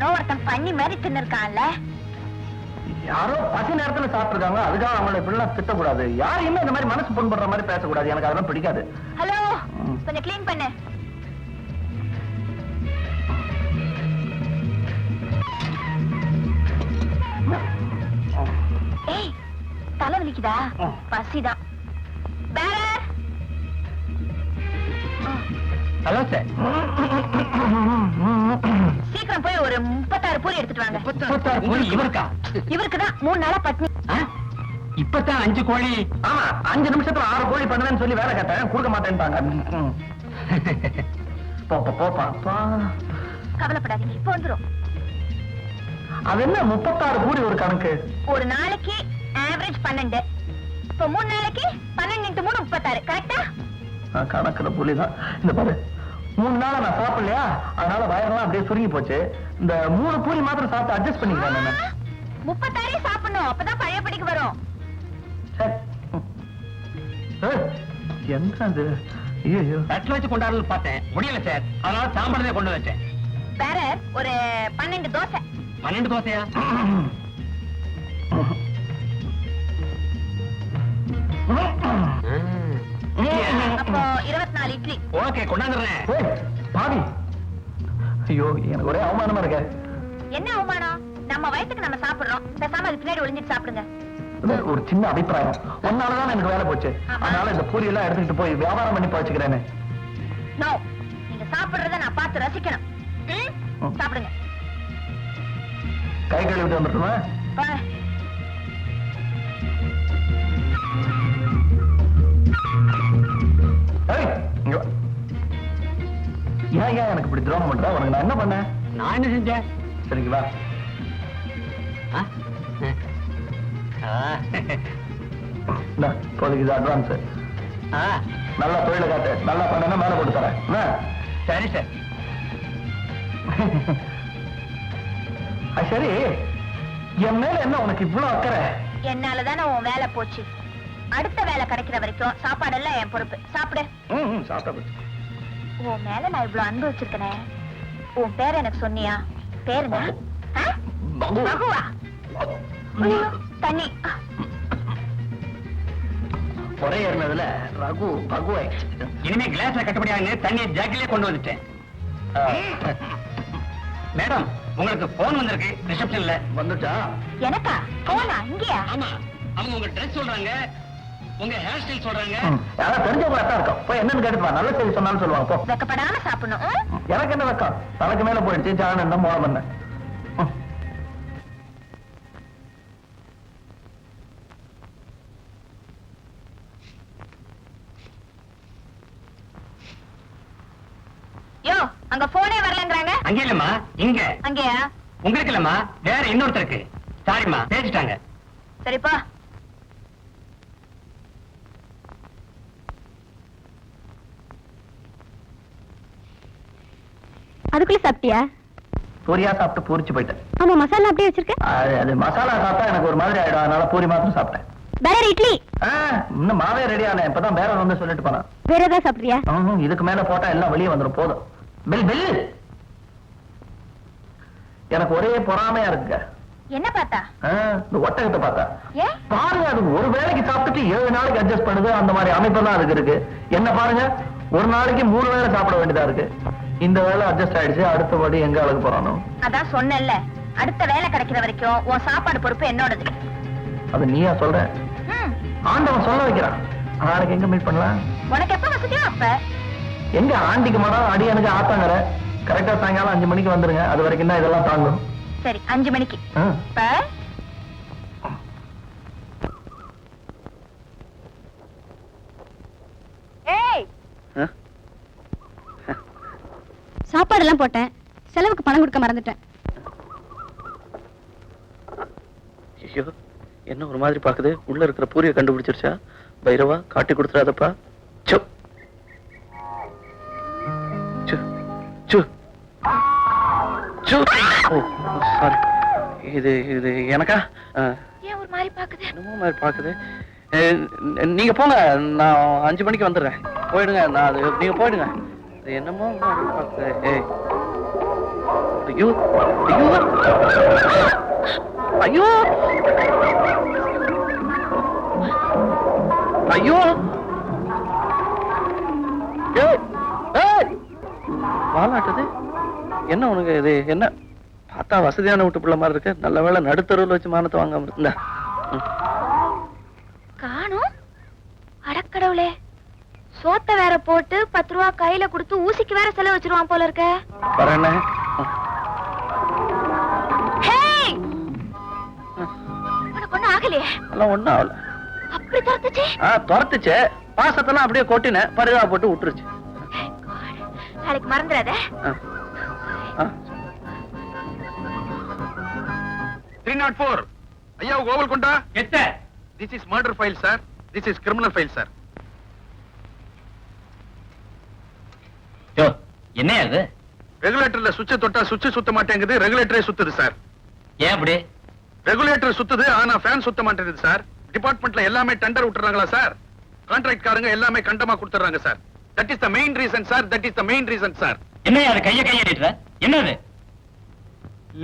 ஒருத்தன் பண்ணி மாதிரி தின்னு இருக்கான்ல. யாரோ பசி நேரத்துல சாப்பிட்டுருக்காங்க, அதுக்காக அவங்களை இப்படிலாம் திட்டக்கூடாது. யாரையுமே இந்த மாதிரி மனசு புண்படுற மாதிரி பேசக்கூடாது. எனக்கு அதெல்லாம் பிடிக்காது. ஹலோ, கொஞ்சம் க்ளீன் பண்ணு. ஏய், தலை வலிக்குதா? பசிதான். பேரர். Hello sir. சீக்கிரம் போய் ஒரு 36 பூரி எடுத்துட்டு வாங்க. 36 பூரி இவருக்கா? இவருக்குதான் 3 நாளா பட்னி. இப்பதான் 5 கோழி. ஆமா, 5 நிமிஷத்துல 6 கோழி பண்ணுவேன்னு சொல்லி வேலை கேட்டேன், கொடுக்க மாட்டேன்ட்டாங்க. போப்பா போப்பா. கவலைப்படாதீங்க, இப்ப வந்துரும். அது என்ன 36 பூரி ஒரு கணக்கு? ஒரு நாளைக்கு ஆவரேஜ் 12. இப்ப 3 நாளைக்கு 12 × 3 36. கரெக்டா? கணக்குல புலிதான். இந்த பாரு, 3 நாளா நான் சாப்பிடலையா, அதனால வயரெல்லாம் அப்படியே சுருங்கி போச்சு. இந்த 3 பூரி மாத்திரம் சாப்பிட்டு அட்ஜஸ்ட் பண்ணிக்கிறேன். 36 சாப்பிடணும், அப்பதான் பழையபடிக்கு வரும். என்ன அது? ஐயோ, தட்டில் வச்சு கொண்டாடலாம் பார்த்தேன், முடியல சார். அதனால சாம்பார் கொண்டு வச்சேன். வேற ஒரு 12 தோசை. 12 தோசையா? அப்போ 24 இட்லி. ஓகே, கொண்டாந்துறேன். பாவி. ஐயோ, எனக்கு ஒரே அவமானமா இருக்க. என்ன அவமானம்? நம்ம வயசுக்கு நம்ம சாப்பிடுறோம், பேசாம அது பின்னாடி ஒளிஞ்சிட்டு சாப்பிடுங்க. ஒரு சின்ன அபிப்பிராயம், ஒன்னாலதான் எனக்கு வேலை போச்சு. அதனால இந்த பூரி எல்லாம் எடுத்துக்கிட்டு போய் வியாபாரம் பண்ணி வச்சுக்கிறேன்னு. நோ, நீங்க சாப்பிடுறத நான் பார்த்து ரசிக்கணும். சாப்பிடுங்க. கை கழுவிட்டு வந்துட்டுமா? ஏன் எனக்கு இப்படி துரோகம் பண்ற? உனக்கு நான் என்ன பண்ணேன்? நான் என்ன செஞ்சேன்? சரிங்க வா. இப்போதைக்கு இது அட்வான்ஸ். நல்லா தொழில காட்டு, நல்லா பண்ணா மேல போட்டு தரேன். சரி சார். சரி, என் மேல என்ன உனக்கு இவ்வளவு அக்கறை? என்னாலதானே உன் வேலை போச்சு. அடுத்த வேலை கிடைக்கிற வரைக்கும் சாப்பாடெல்லாம் என் பொறுப்பு. சாப்பிடு. சாப்பிட்ட உன் மேல நான் இவ்வளவு அன்பு வச்சிருக்கனே. உன் பேர் எனக்கு சொன்னியா? பேருங்க மகுவா? தண்ணி ஒரே ஏறினதுல ரகு பகுவை. இனிமே கிளாஸ்ல கட்டுப்படியாக தண்ணியை ஜாக்கிலே கொண்டு வந்துட்டேன். மேடம், உங்களுக்கு போன் வந்திருக்கு ரிசப்ஷன்ல. வந்துட்டா? எனக்கா போனா? இங்கயா? ஆமா, அவங்க உங்க ட்ரெஸ் சொல்றாங்க, உங்க ஹேர் ஸ்டைல் சொல்றாங்க. யாராவது தெரிஞ்சவங்களா தான் இருக்கும். போய் என்னன்னு கேட்டுப்பா, நல்ல செய்தி சொன்னாலும் சொல்லுவாங்க. போ. வெக்கப்படாம சாப்பிடணும். எனக்கு என்ன வெக்கம்? தலைக்கு மேல போயிடுச்சு. ஜானந்தம் மோளம் பண்ண. யோ, அங்க போனே வரலங்கறாங்க. அங்க இல்லம்மா, இங்க. அங்கயா? உங்களுக்கு இல்லம்மா, வேற இன்னொருத்தருக்கு. சாரிம்மா, பேசிட்டாங்க. சரிப்பா. அதுக்குள்ள சாப்பிட்டியா? பூரியா சாப்பிட்டு பூரிச்சு போயிட்டேன். ஆமா, மசாலா அப்படியே வச்சிருக்கேன். அது மசாலா சாப்பிட்டா எனக்கு ஒரு மாதிரி ஆயிடும். அதனால பூரி மாத்திரம் சாப்பிட்டேன். வேற இட்லி? இன்னும் மாவே ரெடி ஆனேன். இப்பதான் வேற வந்து சொல்லிட்டு போனேன். வேற ஏதாவது சாப்பிடுறியா? இதுக்கு மேல போட்டா எல்லாம் வெளியே வந்துடும். போதும். Bill bill. எனக்கு ஒரே பொறாமையா இருக்கு. என்ன பார்த்தா? இந்த ஒட்டகத்தை பார்த்தா. ஏன்? பாருங்க, அது ஒரு வேளைக்கு சாப்பிட்டுட்டு 7 நாளைக்கு அட்ஜஸ்ட் பண்ணுது. அந்த மாதிரி அமைப்பெல்லாம் அதுக்கு இருக்கு. என்ன பாருங்க, ஒரு நாளைக்கு 3 வேளை சாப்பிட வேண்டியதா இருக்கு. இந்த வேலை அட்ஜஸ்ட் ஆயிடுச்சு. அடுத்தபடி எங்க அழகு போறானோ? அதான் சொன்னேன்ல, அடுத்த வேலை கிடைக்கிற வரைக்கும் உன் சாப்பாடு பொறுப்பு என்னோடது. அது நீயா சொல்ற? ஆண்டவன் சொல்ல வைக்கிறான். நாளைக்கு எங்க மீட் பண்ணலாம்? உனக்கு எப்ப வசதியோ அப்ப. எங்க ஆண்டிக்கு மரம் அடியனுக்கு ஆத்தாங்கற. கரெக்டா சாயங்காலம் 5 மணிக்கு வந்துருங்க. அது வரைக்கும் தான் இதெல்லாம் தாங்கும். சரி, 5 மணிக்கு. இப்ப ஏய், சாப்பாடெல்லாம் போட்டேன். செலவுக்கு பணம் கொடுக்க மறந்துட்டேன். ஐயோ, என்ன ஒரு மாதிரி பாக்குது. உள்ள இருக்கிற பூரியை கண்டுபிடிச்சிருச்சா? பைரவா, காட்டி கொடுத்துறாதப்பா. சாரி, இது இது எனக்கா? ஏன் ஒரு மாதிரி பாக்குது? என்னமோ மாதிரி பாக்குது. நீங்க போங்க, நான் 5 மணிக்கு வந்துடுறேன். போயிடுங்க. நான் அது நீங்க போயிடுங்க. இது என்னமோ மாதிரி பாக்குது. ஐயோ ஐயோ. ஐயோ ஐயோ வாலாட்டுது. என்ன உனக்கு இது? என்ன பார்த்தா வசதியான வீட்டு பிள்ளை மாதிரி இருக்கு. நல்ல வேளை நடுத்தருவில் வச்சு மானத்தை வாங்காம இருந்தா. காணும் அடக்கடவுளே, சோத்த வேற போட்டு 10 ரூபா கையில கொடுத்து ஊசிக்கு வேற செலவு வச்சிருவான் போல இருக்க. வரேன்ன உனக்கு ஒண்ணும் ஆகலையே? எல்லாம் ஒண்ணும் ஆகல. அப்படி துரத்துச்சு? துரத்துச்சு. பாசத்தெல்லாம் அப்படியே கொட்டின பரிதா போட்டு விட்டுருச்சு. நாளைக்கு மறந்துடாத. 304 ஐயா கோவல் கொண்டா. எத்த This is murder file, sir. This is criminal file, sir. யோ என்ன அது? ரெகுலேட்டர்ல சுவிட்ச் தொட்டா சுவிட்ச் சுத்த மாட்டேங்குது, ரெகுலேட்டரே சுத்துது சார். ஏன் அப்படி? ரெகுலேட்டர் சுத்துது ஆனா ஃபேன் சுத்த மாட்டேங்குது சார். டிபார்ட்மெண்ட்ல எல்லாமே டெண்டர் விட்டுறாங்களா சார்? கான்ட்ராக்ட் காரங்க எல்லாமே கண்டமா கொடுத்துறாங்க sir. That is the main reason, sir. That is the main reason, sir. என்ன அது கையடிற? என்னது?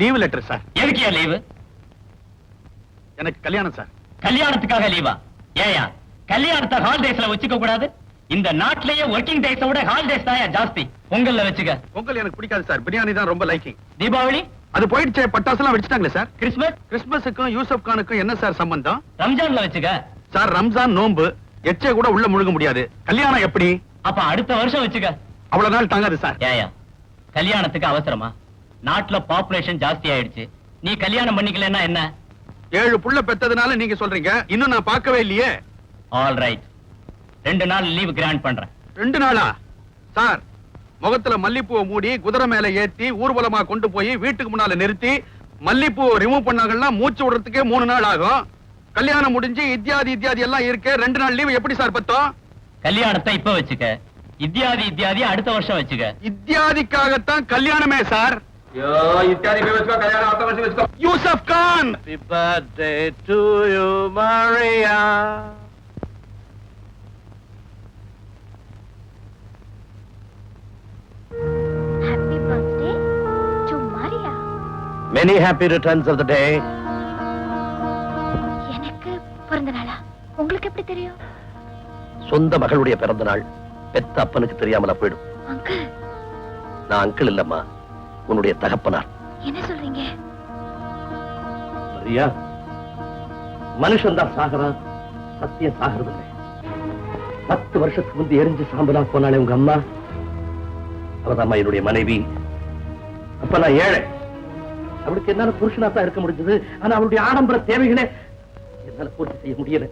Leave letter sir. எதுக்கியா லீவு? எனக்கு கல்யாணம் சார். கல்யாணத்துக்காக லீவா? ஏயா கல்யாணத்தை ஹாலிடேஸ்ல வச்சுக்க கூடாது? இந்த நாட்டிலேயே ஒர்க்கிங் டேஸை விட ஹாலிடேஸ் தான் ஜாஸ்தி. பொங்கல்ல வச்சுக்க. பொங்கல் எனக்கு பிடிக்காது சார். பிரியாணி தான் ரொம்ப லைக்கிங். தீபாவளி அது போயிடுச்சே, பட்டாசுலாம் வெடிச்சிட்டாங்களே சார். கிறிஸ்மஸ் கிறிஸ்மஸுக்கும் யூசப் கானுக்கும் என்ன சார் சம்பந்தம்? ரம்ஜான்ல வச்சுக்க. சார் ரம்ஜான் நோன்பு எச்சே கூட உள்ள முழுக முடியாது. கல்யாணம் எப்படி? அப்ப அடுத்த வருஷம் வச்சுக்க. அவ்வளவு நாள் தாங்காது சார். ஏயா கல்யாணத்துக்கு அவசரமா? நாட்டுல பாப்புலேஷன் ஜாஸ்தி ஆயிடுச்சு. நீ கல்யாணம் பண்ணிக்கலன்னா என்ன? 7 புள்ள பெத்ததுனால நீங்க சொல்றீங்க. இன்னும் நான் பார்க்கவே இல்லையே. ஆல் ரைட், 2 நாள் லீவ் கிராண்ட் பண்றேன். 2 நாளா? சார் முகத்துல மல்லிப்பூவை மூடி குதிரை மேல ஏத்தி ஊர்வலமா கொண்டு போய் வீட்டுக்கு முன்னால நிறுத்தி மல்லிப்பூ ரிமூவ் பண்ணாங்கன்னா மூச்சு விடுறதுக்கே 3 நாள் ஆகும். கல்யாணம் முடிஞ்சு இத்தியாதி எல்லாம் இருக்கு. 2 நாள் லீவ் எப்படி சார் பத்தோம்? கல்யாணத்தை இப்ப வச்சுக்க. இத்தியாதி அடுத்த வருஷம் வச்சுக்க. இத்தியாதிக்காகத்தான் கல்யாணமே sir. Yusuf Khan. Happy birthday to you, Maria. Happy birthday to Maria. Many happy returns of the day. எனக்கு பிறந்த நாளா? உங்களுக்கு எப்படி தெரியும்? சொந்த மகளுடைய பிறந்த நாள் பெத்த அப்பனுக்கு தெரியாமல போயிடும். அங்கிள். நான் அங்கிள் இல்லம்மா, உன்னுடைய தகப்பனார். என்ன சொல்றீங்க? மரியா, மனுஷன் தான் சாகறான், சத்தியம் சாகிறது இல்லை. 10 வருஷத்துக்கு முந்தி எரிஞ்சு சாம்பலா போனாலே உங்க அம்மா, அவதாம்மா என்னுடைய மனைவி. அப்ப நான் ஏழை. அவளுக்கு என்னால புருஷனா தான் இருக்க முடிஞ்சது. ஆனா அவளுடைய ஆடம்பர தேவைகளை என்னால பூர்த்தி செய்ய முடியல.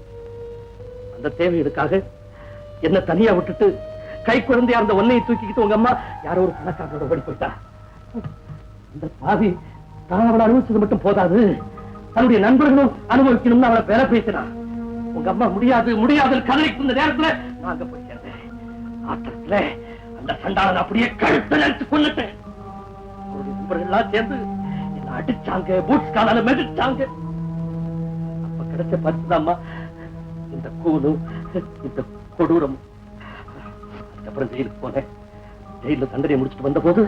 அந்த தேவைகளுக்காக என்ன தனியா விட்டுட்டு கை குழந்தையா இருந்த ஒன்னையை தூக்கிக்கிட்டு உங்க அம்மா யாரோ ஒரு பணக்காரனோட ஓடி போயிட்டா. அந்த பாவி தான் அவளை அனுபவிச்சது மட்டும் போதாது, தன்னுடைய நண்பர்களும் அனுபவிக்கணும்னு அவளை பெற பேசினான். உங்க அம்மா முடியாது கதறிக்கு இந்த நேரத்துல நான் அங்க போய் சேர்ந்தேன். ஆத்திரத்துல அந்த சண்டாளன் அப்படியே கழுத்தை நினைச்சு கொண்டுட்டேன். நண்பர்கள் எல்லாம் சேர்ந்து என்ன அடிச்சாங்க, பூட்ஸ் காலால மெதிச்சாங்க. அப்ப கிடைச்ச பரிசுதாம்மா இந்த கூலு, இந்த கொடூரம். அதுக்கப்புறம் ஜெயிலுக்கு போனேன். ஜெயில தண்டனை முடிச்சுட்டு வந்த போது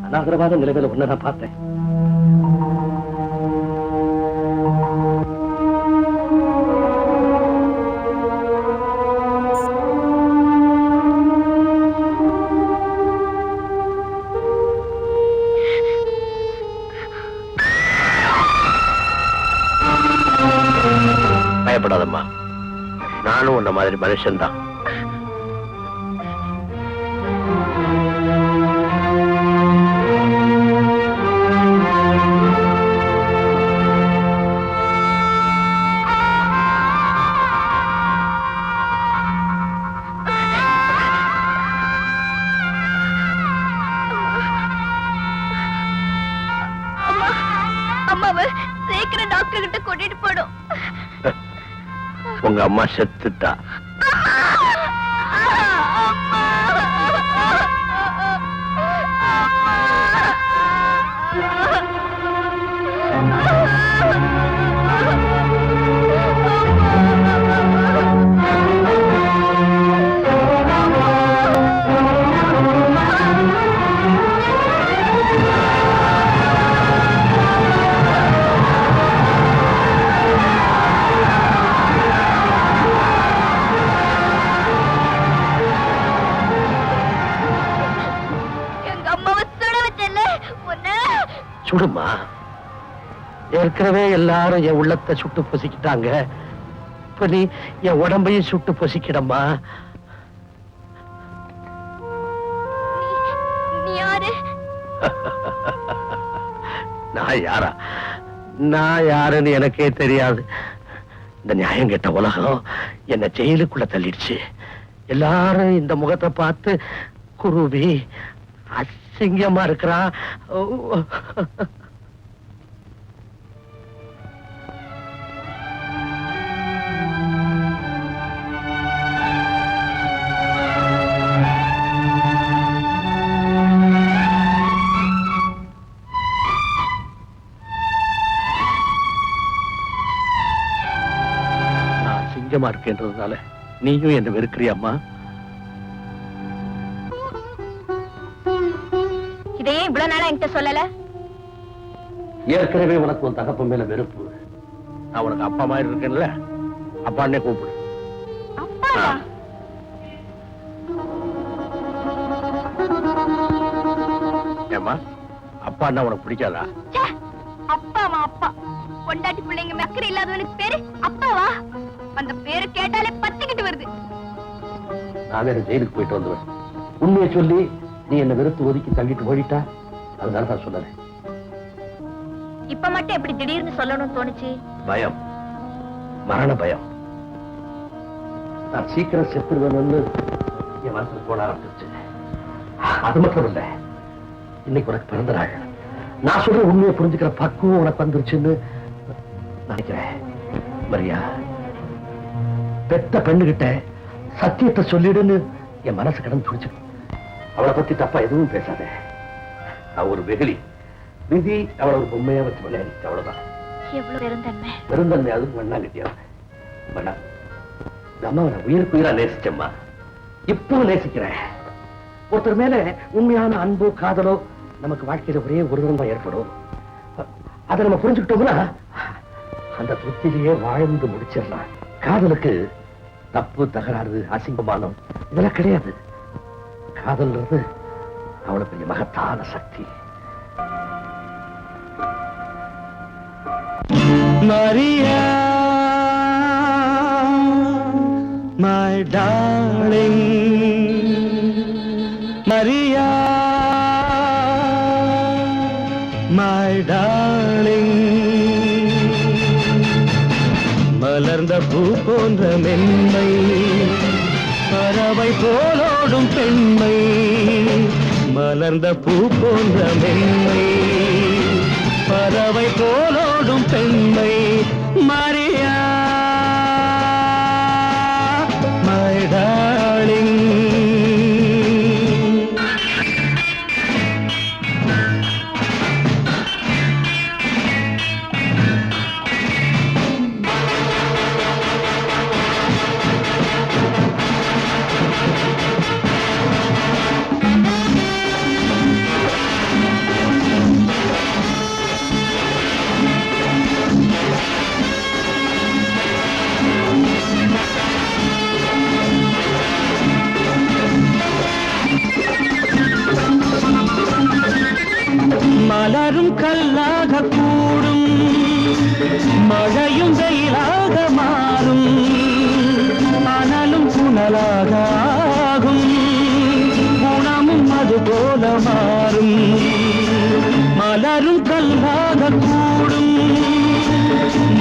அநாகரமான நிலைமையில ஒண்ணு நான் பார்த்தேன். பயப்படாதம்மா, நானும் உன்ன மாதிரி மனுஷன்தான். அம்மாவை சீக்கிரம் டாக்டர் கிட்ட கூட்டிட்டு போடும். உங்க அம்மா செத்துட்டா. சுடுமா. ஏற்கனவே எல்லாரும் என் உள்ளத்தை சுட்டு பொசிக்கிட்டாங்க. இப்ப நீ என் உடம்பையும் சுட்டு பொசிக்கிடம்மா. நீ யாரு? நான் யாரா? நான் யாருன்னு எனக்கே தெரியாது. இந்த நியாயம் கெட்ட உலகம் என்ன ஜெயிலுக்குள்ள தள்ளிடுச்சு. எல்லாரும் இந்த முகத்தை பார்த்து குருவி அசிங்கமா இருக்கிறான். அசிங்கமா இருக்கேன்றதுனால நீயும் என்ன வெறுக்கிறியம்மா? இதையே இவ்வளவு நாளா என்கிட்ட சொல்லல? ஏற்கனவே உனக்கு உன் தகப்பன் மேல வெறுப்பு. நான் உனக்கு அப்பா மாதிரி இருக்கேன்ல, அப்பான்னே கூப்பிடு. அப்பாவா? ஏம்மா, அப்பான்னா உனக்கு பிடிக்காதா? ச்சே, அப்பாவா? அப்பா பொண்டாட்டி பிள்ளைங்க மக்கள் இல்லாதவனுக்கு பேரு அப்பாவா? அந்த பேரு கேட்டாலே பத்திக்கிட்டு வருது. நான் வேற ஜெயிலுக்கு போயிட்டு வந்துடுவேன். உண்மையை சொல்லி நீ என்ன வெறுத்து ஒதுக்கி தள்ளிட்டு போயிட்டா, அதனால தான் சொன்னேன். இப்ப மட்டும் எப்படி திடீர்னு சொல்லணும்னு தோணுச்சு? பயம், மரண பயம். நான் சீக்கிரம் செத்துருவேன்னு என் மனசுல போட ஆரம்பிச்சிருச்சு. அது மட்டும் இல்ல, இன்னைக்கு உனக்கு பிறந்த நாள். நான் சொல்ற உண்மையை புரிஞ்சுக்கிற பக்குவம் உனக்கு வந்துருச்சுன்னு நினைக்கிறேன். மரியா, பெத்த பெண்ணுகிட்ட சத்தியத்தை சொல்லிடுன்னு என் மனசு கடந்து துடிச்சு. அவளை பத்தி தப்பா எதுவும் பேசாத. அவ ஒரு வெகுளி. விதி அவளை ஒரு பொம்மையா வச்சு விளையாடிச்சு, அவ்வளவுதான். எவ்வளவு பெருந்தன்மை. பெருந்தன்மை அதுவும் மண்ணா கட்டியாவ. மண்ணா, இந்த அம்மாவை நான் உயிருக்கு உயிரா நேசிச்சம்மா. இப்போ நேசிக்கிறேன். ஒருத்தர் மேல உண்மையான அன்போ காதலோ நமக்கு வாழ்க்கையில ஒரே ஒரு தரம் தான் ஏற்படும். அதை நம்ம புரிஞ்சுக்கிட்டோம்னா அந்த திருப்தியிலேயே வாழ்ந்து முடிச்சிடலாம். காதலுக்கு தப்பு, தகராறு, அசிங்கமானம் இதெல்லாம் கிடையாது. காதல்ன்றது அவ்வளவு பெரிய மகத்தான சக்தி. Maria, my darling, Maria, my darling. மலர்ந்த பூ போன்ற மென்மை, பறவை போலோடும் பெண்மை. மலர்ந்த பூ போன்ற மென்மை, பறவை போலோடும் பெண்மை. Maria, my darling. மலரும் கல்லாக கூடும், மழையும் வெயிலாக மாறும், மணலும் புனலாக ஆகும், குணமும் அது போல மாறும். மலரும் கல்லாக கூடும்,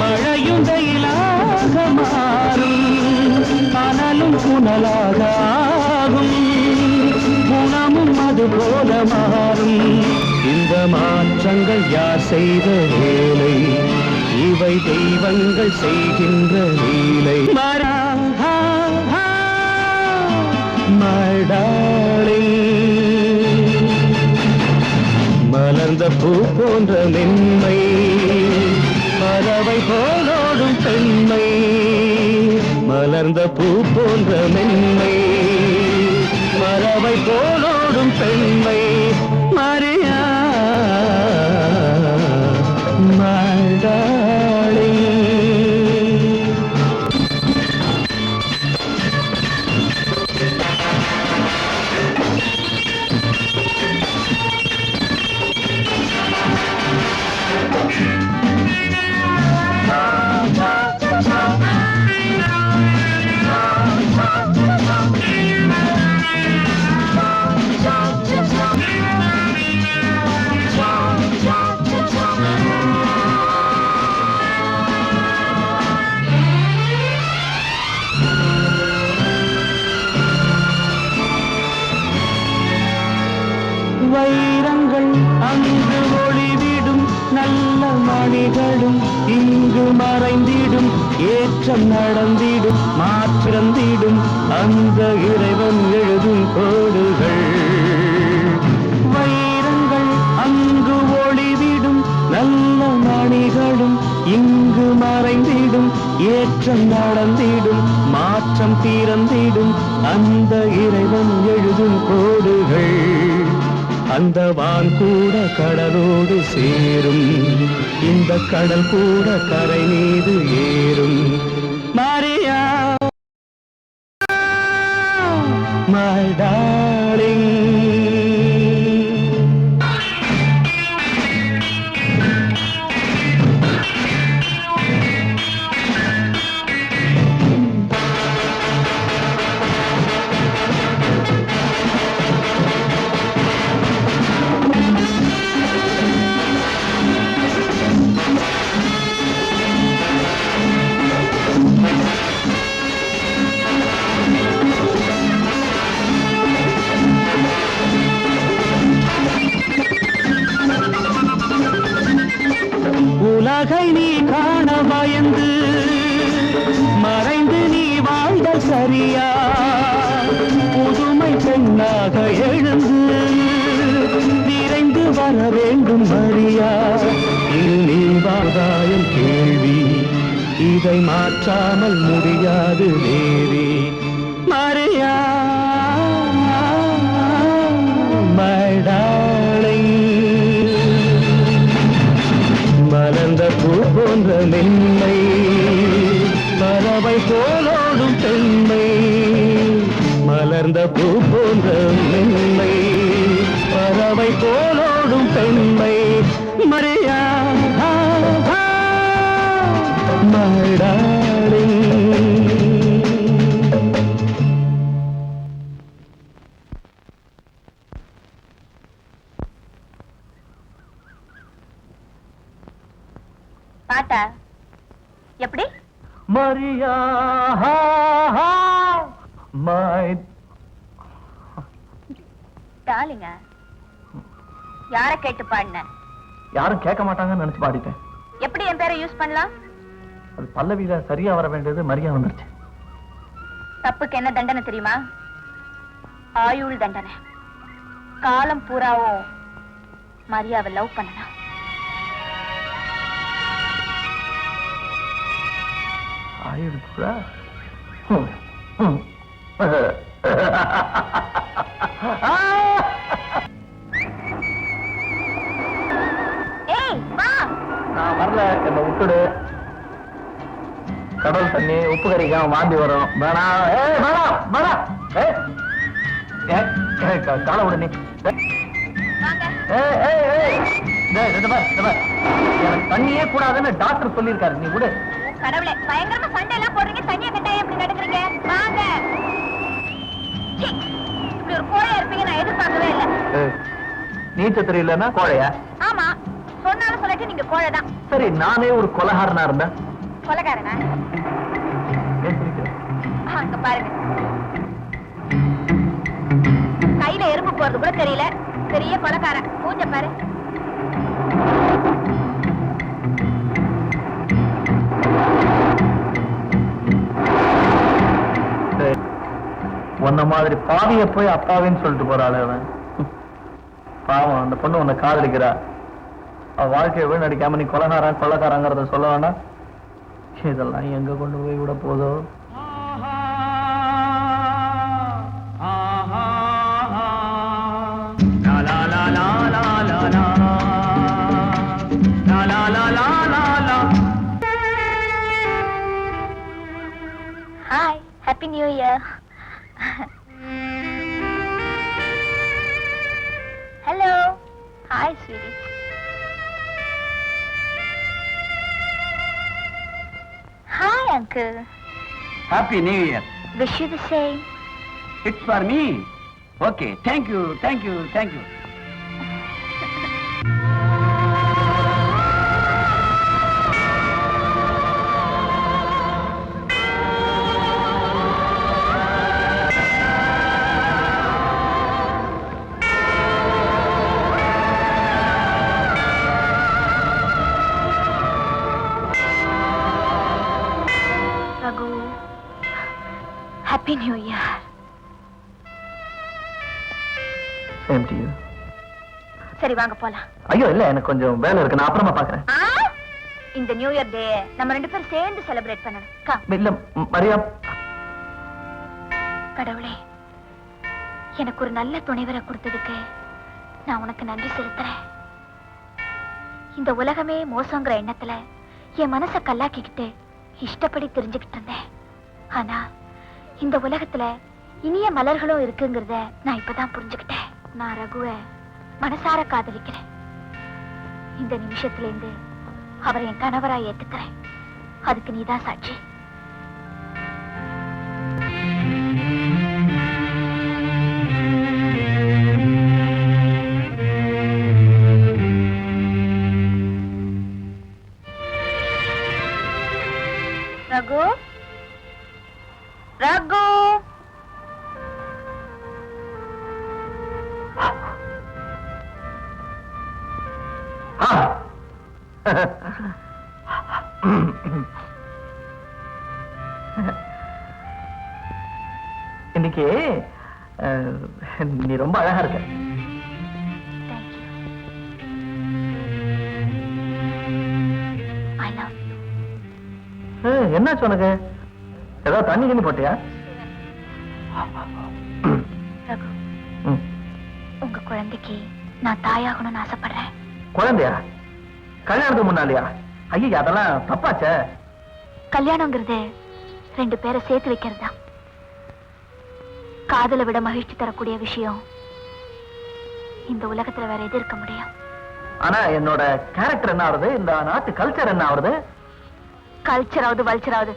மழையும் வெயிலாக மாறும், மணலும் புனலாக ஆகும், குணமும் அது போல மாறும். இந்த மாற்றங்கள் யார் செய்த வேலை? இவை தெய்வங்கள் செய்கின்ற லீலை. My darling, மலர்ந்த பூ போன்ற மென்மை, பறவை போலோடும் பெண்மை. மலர்ந்த பூ போன்ற மென்மை, பறவை போலோடும் பெண்மை. Maria, my darling. வைரங்கள் அங்கு ஒளிவிடும், நல்ல மணிகளும் இங்கு மறைந்திடும், ஏற்றம் நடந்திடும், மாற்றந்திடும் அந்த இறைவன் எழுதும் கோடுகள். வைரங்கள் அங்கு ஒளிவிடும், நல்ல மணிகளும் இங்கு மறைந்திடும், ஏற்றம் நடந்திடும், மாற்றம் பிறந்திடும் அந்த இறைவன் எழுதும் கோடுகள். அந்த வான் கூட கடலோடு சேரும், இந்த கடல் கூட கரை மீது ஏறும். மாரியா my darling. உலகை நீ காண பயந்து மறைந்து நீ வாழ்ந்த சரியா, புதுமை பெண்ணாக எழுந்து நிறைந்து வர வேண்டும் மரியா. இது நீ வாதாயம் கேள்வி, இதை மாற்றாமல் முடியாது தேவி. Maria my darling. மலர்ந்த பூ போன்ற மென்மை, பறவை போலோடும் பெண்மை. மலர்ந்த பூ போன்ற மென்மை, பறவை போலோடும் பெண்மை. Maria my darling. பாட்டா எப்படி? மரியா my டார்லிங்க, யார கேட்டு பாடின? யாரும் கேட்க மாட்டாங்கன்னு நினைச்சு பாடிட்டேன். எப்படி என் பேரை யூஸ் பண்ணலாம்? அது பல்லவியில சரியா வர வேண்டியது மரியா வந்துருச்சு. தப்புக்கு என்ன தண்டனை தெரியுமா? ஆயுள் தண்டனை. காலம் பூராவும் மரியாவை லவ் பண்ணலாம். ஆயிடுச்சுடா. ஏய் வா. நான் வரல, என்ன விட்டுடு. கடல் தண்ணி உப்பு கறிக்காம வாந்தி வரும். வேணாம் வேணாம் வேணாம். காலை விடு நீ. வாங்க. எனக்கு தண்ணியே கூடாதுன்னு டாக்டர் சொல்லியிருக்காரு, நீ விடு. கடவுளே, பயங்கரமா சண்டை எல்லாம் போடுறீங்க, தண்ணிய கட்டாயம் எப்படி நடக்குறீங்க? வாங்க. சீ, இப்படி ஒரு கோழையா இருப்பீங்க நான் எதிர்பார்க்கவே இல்லை. நீச்சல் தெரியலன்னா கோழையா? ஆமா, சொன்னாலும் சொல்லிட்டு நீங்க கோழைதான். சரி, நானே ஒரு கொலகாரனா இருந்தேன். கொலைகாரனா? ஏன் சிரிக்கிற? அங்க பாருங்க, கையில எறும்பு போறது கூட தெரியல, பெரிய கொலைகாரன். பூஜை பாரு. உன்ன மாதிரி பாவிய போய் அப்பாவின்னு சொல்லிட்டு போறாள் அவன். பாவம், அந்த பொண்ணு உன்னை காதலிக்கிறா. அவ வாழ்க்கையை வீணடிக்காம நீ கொலகாரங்கிறத சொல்ல வேண்டாம். இதெல்லாம் எங்க கொண்டு போய் விட போதோ? Hi, happy new year. Hello. Hi sweetie. Hi uncle. Happy new year. Wish you the same. It's for me. Okay, thank you thank you thank you. Happy new year. Same to you. சரி வாங்க போலாம். ஐயோ இல்ல, எனக்கு கொஞ்சம் வேலை இருக்கு, நான் அப்புறமா பாக்குறேன். இந்த நியூ இயர் டே நம்ம 2 பேரும் சேர்ந்து செலிப்ரேட் பண்ணணும். கம். இல்ல மரியா. கடவுளே, எனக்கு ஒரு நல்ல துணைவரை கொடுத்ததுக்கு நான் உனக்கு நன்றி செலுத்துறேன். இந்த உலகமே மோசங்கிற எண்ணத்துல என் மனசை கல்லாக்கிக்கிட்டு இஷ்டப்படி தெரிஞ்சுக்கிட்டு இருந்தேன். ஆனா இந்த உலகத்துல இனிய மலர்களும் இருக்குங்கிறத நான் இப்பதான் புரிஞ்சுக்கிட்டேன். நான் ரகுவை மனசார காதலிக்கிறேன். இந்த நிமிஷத்துல இருந்து அவரை என் கணவரா ஏத்துக்கிறேன். அதுக்கு நீதான் சாட்சி. ரகு, ரகு. இன்னைக்கு நீ ரொம்ப அழகா இருக்க. என்னாச்சு உனக்கு? ஏதாவது தண்ணி கிண்ணி போட்டியா? ரகு, உங்க குழந்தைக்கு நான் தாயாகணும்னு ஆசைப்படுறேன். குழந்தையா? கல்யாணத்துக்கு முன்னாலியா? ஐயா அதெல்லாம் தப்பாச்சே. கல்யாணங்கிறது 2 பேரை சேர்த்து வைக்கிறது தான். காதலை விட மகிழ்ச்சி தரக்கூடிய விஷயம் இந்த உலகத்துல வேற எது இருக்க முடியும்? ஆனா என்னோட கேரக்டர் என்ன ஆகுது? இந்த நாட்டு கல்ச்சர் என்ன ஆகுது? கல்ச்சராவது வல்ச்சராவது.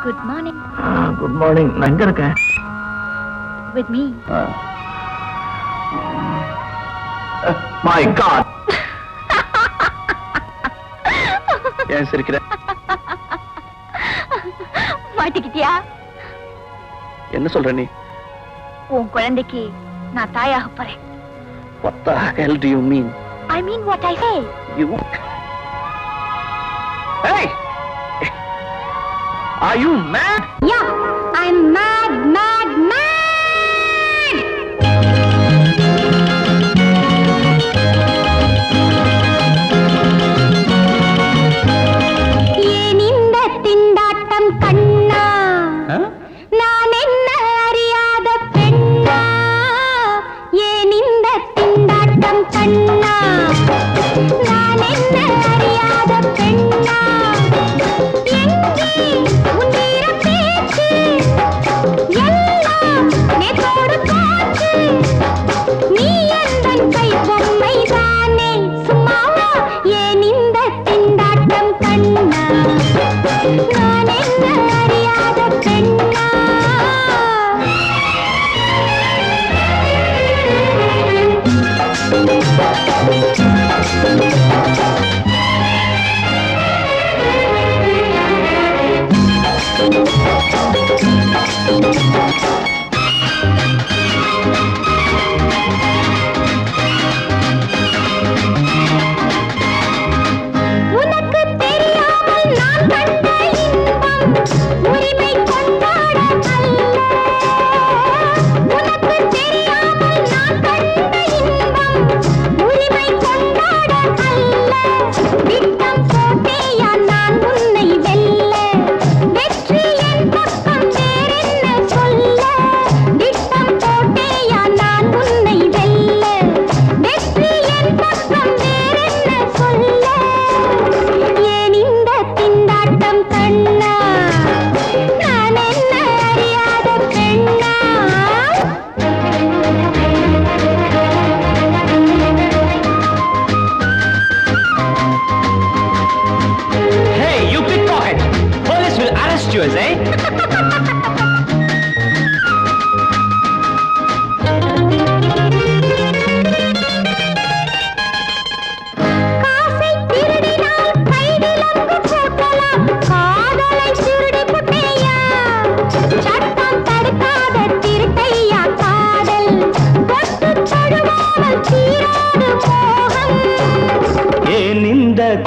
Good morning. Good morning. நான் எங்க இருக்கேன்? With me. My God. ஏன் சிரிக்கிற? மாட்டிக்கிட்டியா? என்ன சொல்ற நீ? உன் குழந்தைக்கு நான் தாயாக போறேன். What the hell do you mean? I mean what I say. You? Hey! Are you mad? Yeah, I'm mad, mad, mad. ஏன் இந்த திண்டாட்டம் கண்ணா? நான் என்ன அறியாத பெண்ணா? ஏன் இந்த திண்டாட்டம் கண்ணா? நான் என்ன அறியாத பெண்ணா? எங்கே உன் வீர பேச்சு?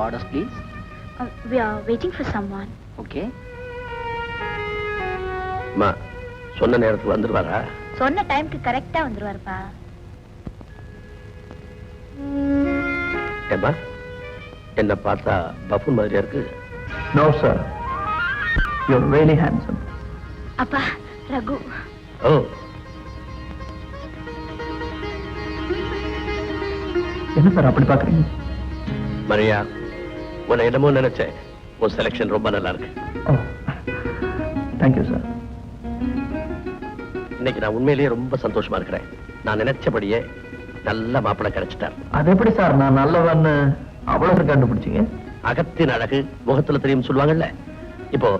Your orders, please. We are waiting for someone. Okay. அம்மா சொன்ன நேரத்துக்கு வந்துருவாரா? சொன்ன டைம்க்கு கரெக்டா வந்துருவாருப்பா. ஏம்மா என்ன பார்த்தா பஃபூன் மாதிரியா இருக்கு? No sir, you are very handsome. அப்பா ரகு. ஓ, என்ன சார் அப்படி பாக்குறீங்க? மரியா, உன்னை என்னமோ நினைச்சேன். உன் செலக்ஷன் ரொம்ப நல்லா இருக்கு. ஓ, தேங்க்யூ சார். இன்னைக்கு நான் உண்மையிலேயே ரொம்ப சந்தோஷமா இருக்கிறேன். நான் நினைச்சபடியே நல்ல மாப்பிள்ளை கிடைச்சிட்டார். அது எப்படி சார் நான் நல்லவன்னு அவ்வளவு கண்டுபிடிச்சீங்க? அகத்தின் அழகு முகத்துல தெரியும் சொல்லுவாங்கல்ல. இப்போ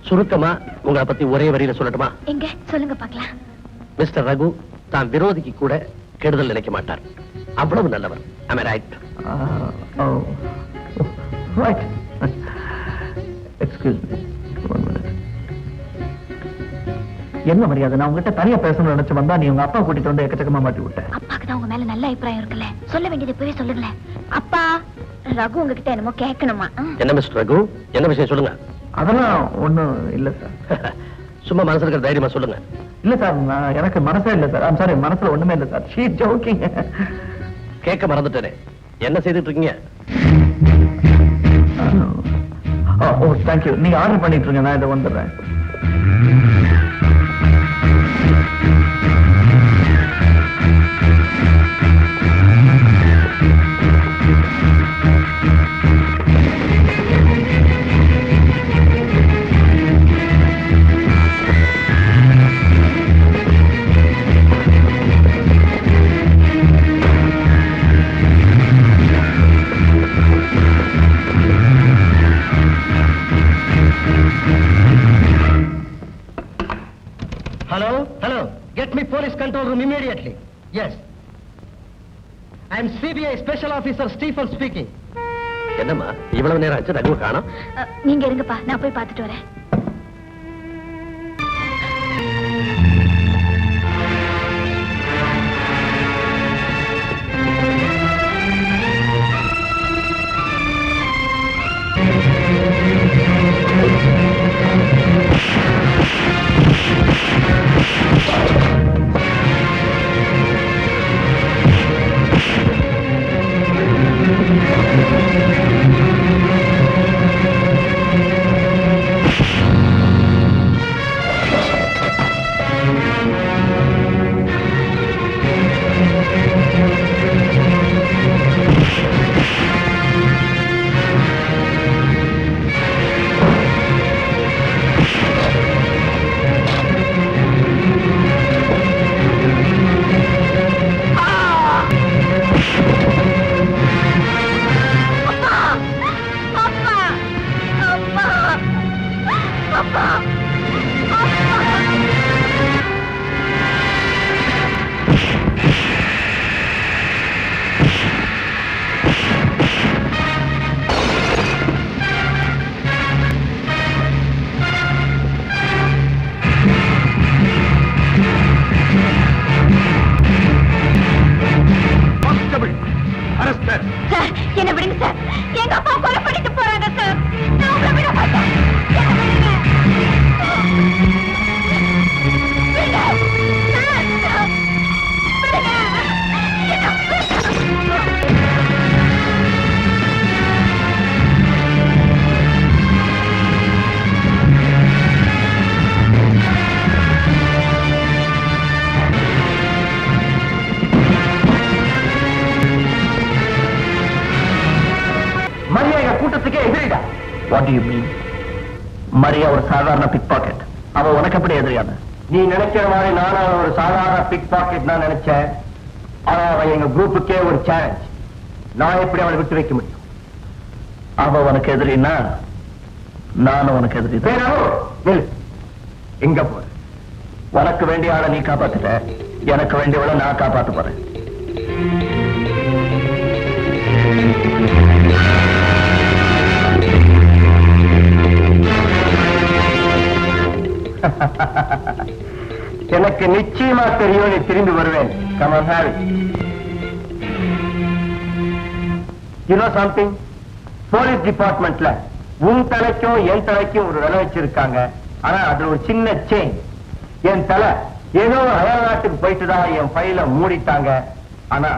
சுருக்கமா உங்களை பத்தி ஒரே வரியில சொல்லட்டுமா? எங்க சொல்லுங்க பார்க்கலாம். மிஸ்டர் ரகு தான் விரோதிக்கு கூட கெடுதல் நினைக்க மாட்டார். அவ்வளவு நல்லவர். Am I right? Right. Excuse me, one minute. என்ன மரியாதை? நான் உங்ககிட்ட தனியா பேசணும்னு நினைச்சு வந்தா நீ உங்க அப்பா கூட்டிட்டு வந்து எக்கச்சக்கமா மாட்டி விட்ட. அப்பாக்கு தான் உங்க மேல நல்ல அபிப்பிராயம் இருக்குல்ல, சொல்ல வேண்டியது இப்பவே சொல்லுங்களேன். அப்பா ரகு உங்ககிட்ட என்னமோ கேட்கணுமா? என்ன மிஸ்டர் ரகு, என்ன விஷயம் சொல்லுங்க. அதெல்லாம் ஒண்ணும் இல்ல சார். சும்மா மனசுல இருக்கிற தைரியமா சொல்லுங்க. இல்ல சார், எனக்கு மனசே இல்ல சார். ஐம் சாரி, மனசுல ஒண்ணுமே இல்ல சார். She jogging. கேட்க மறந்துட்டேனே, என்ன செய்துட்டு இருக்கீங்க? ஓ தேங்க்யூ. நீங்க ஆர்டர் பண்ணிட்டு இருங்க, நான் இதை வந்துடுறேன். Hello. Get me police control room immediately. Yes. I am CBI Special Officer Stephen speaking. என்னம்மா இவ்வளவு நேரம் ஆச்சு, ரகுவை காணோம்? நீங்க இருங்கப்பா, நான் போய் பார்த்துட்டு வரேன். சார், என்ன விடுங்க சார். எங்க அப்பா கொலை பண்ணிட்டு போறாங்க சார். நான் உங்களை விட மாட்டேன். என்ன விடுங்க. விடுங்க. சார், விடுங்க. என்ன விடுங்க. Maria கூட்டத்துக்கே எதிரிடா. What do you mean? Maria ஒரு சாதாரண பிக் பாக்கெட். அவ உனக்கு எப்படி எதிரியான? நீ நினைக்கிற மாதிரி நானும் ஒரு சாதாரண பிக் பாக்கெட் தான் நினைச்சேன். ஆனா அவன் எங்க குரூப்புக்கே ஒரு சேலஞ்ச். நான் எப்படி அவளை விட்டு வைக்க முடியும்? அவ உனக்கு எதிரின்னா நானும் உனக்கு எதிரி. எங்க போற? உனக்கு வேண்டிய ஆளை நீ காப்பாத்துட்ட, எனக்கு வேண்டியவளை நான் காப்பாத்த போறேன். எனக்கு நிச்சயமா தெரியும் நீ திரும்பி வருவேன். Come on, have it. You know something? Police டிபார்ட்மெண்ட்ல உன் தலைக்கும் என் தலைக்கும் ஒரு விலை வச்சிருக்காங்க. ஆனா அதுல ஒரு சின்ன சேஞ்ச். என் தலை ஏதோ அயல் நாட்டுக்கு போயிட்டுதான் என் ஃபைல மூடிட்டாங்க. ஆனா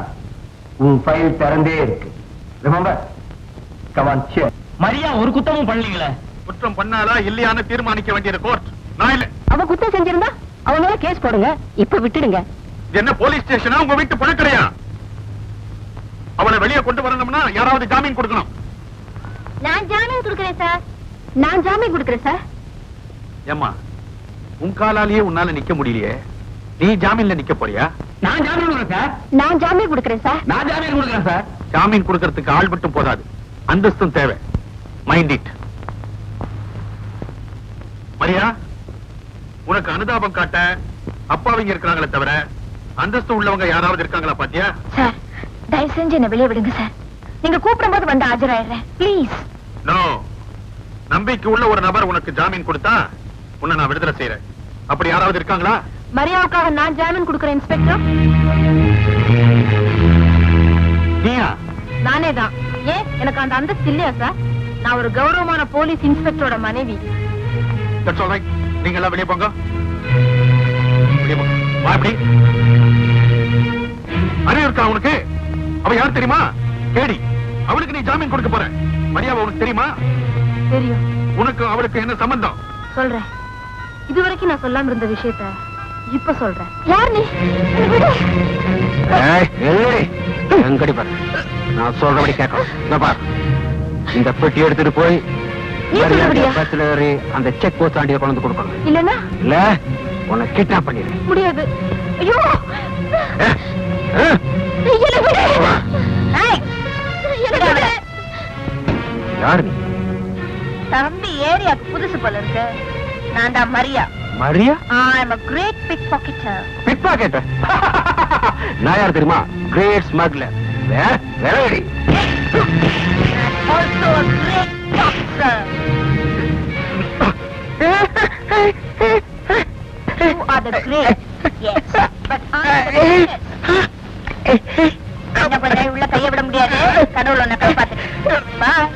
உன் ஃபைல் திறந்தே இருக்கு. Remember? Come on, share. Maria ஒரு குத்தமும் பண்ணலீங்களே. குற்றம் பண்ணாலா இல்லையான்னு தீர்மானிக்க வேண்டியது கோர்ட், நான் இல்ல. அவ குத்தம் செஞ்சிருந்தா அவன் மேல கேஸ் போடுங்க, இப்ப விட்டுடுங்க. இது என்ன போலீஸ் ஸ்டேஷனா உங்க வீட்டு புழக்கடையா? அவளை வெளியே கொண்டு வரணும்னா யாராவது ஜாமீன் கொடுக்கணும். நான் ஜாமீன் கொடுக்கிறேன் சார். நான் ஜாமீன் கொடுக்கிறேன் சார். ஏம்மா, உன் காலாலேயே உன்னால நிக்க முடியலையே, நீ ஜாமீன்ல நிக்க போறியா? நான் ஜாமீன் கொடுக்குறேன் சார். நான் ஜாமீன் கொடுக்கிறேன் சார். நான் ஜாமீன் கொடுக்குறேன் சார். ஜாமீன் கொடுக்கறதுக்கு ஆள் மட்டும் போதாது, அந்தஸ்தும் தேவை. Mind it. மரியா, உனக்கு அனுதாபம் காட்ட அப்பாவிங்க இருக்கிறாங்களே தவிர அந்தஸ்து உள்ளவங்க யாராவது இருக்காங்களா பாத்தியா? சார், தயவு செஞ்சு என்ன வெளியே விடுங்க சார். நீங்க கூப்பிடும் போது வந்து ஆஜராயிடுறேன், ப்ளீஸ். நோ, நம்பிக்கை உள்ள ஒரு நபர் உனக்கு ஜாமீன் கொடுத்தா உன்னை நான் விடுதலை செய்யறேன். அப்படி யாராவது இருக்காங்களா? மரியாவுக்காக நான் ஜாமீன் கொடுக்கிறேன் இன்ஸ்பெக்டர். நீயா? நானே தான். ஏன், எனக்கு அந்த அந்தஸ்து இல்லையா சார்? நான் ஒரு கௌரவமான போலீஸ் இன்ஸ்பெக்டரோட மனைவி. That's all right. நீங்க எல்லாம் வெளியே போங்க. வெளியே போங்க. வா இப்படி. அறிவு இருக்கா உனக்கு? அவ யார் தெரியுமா? கேடி. அவளுக்கு நீ ஜாமீன் கொடுக்க போற. மரியாதை உனக்கு தெரியுமா? தெரியும். உனக்கு அவளுக்கு என்ன சம்பந்தம்? சொல்றேன். இதுவரைக்கும் நான் சொல்லாம இருந்த விஷயத்தை இப்ப சொல்றேன். யார் நீ? எங்கடி பாரு, நான் சொல்றபடி கேட்கணும். பார், இந்த பெட்டி எடுத்துட்டு போய் பஸ்ல ஏறி அந்த செக் போஸ்ட் ஆண்டிய கொண்டு கொடுக்கணும். இல்லன்னா இல்ல உன்னை கிட்னாப் பண்ணிடு. முடியாது. ஐயோ, யாரு நீ? தம்பி ஏரியாக்கு புதுசு போல இருக்கு. நான் தான் Maria. Maria? I'm a great pickpocketer. Pickpocket? நான் யார் தெரியுமா? Great smuggler. வேறடி. Also a great boxer. You are the great. Yes, but I'm the greatest. என்ன பண்ண, உள்ள கைய விட முடியாது. கடவுள் உன்னை காப்பாத்துறேன். Bye.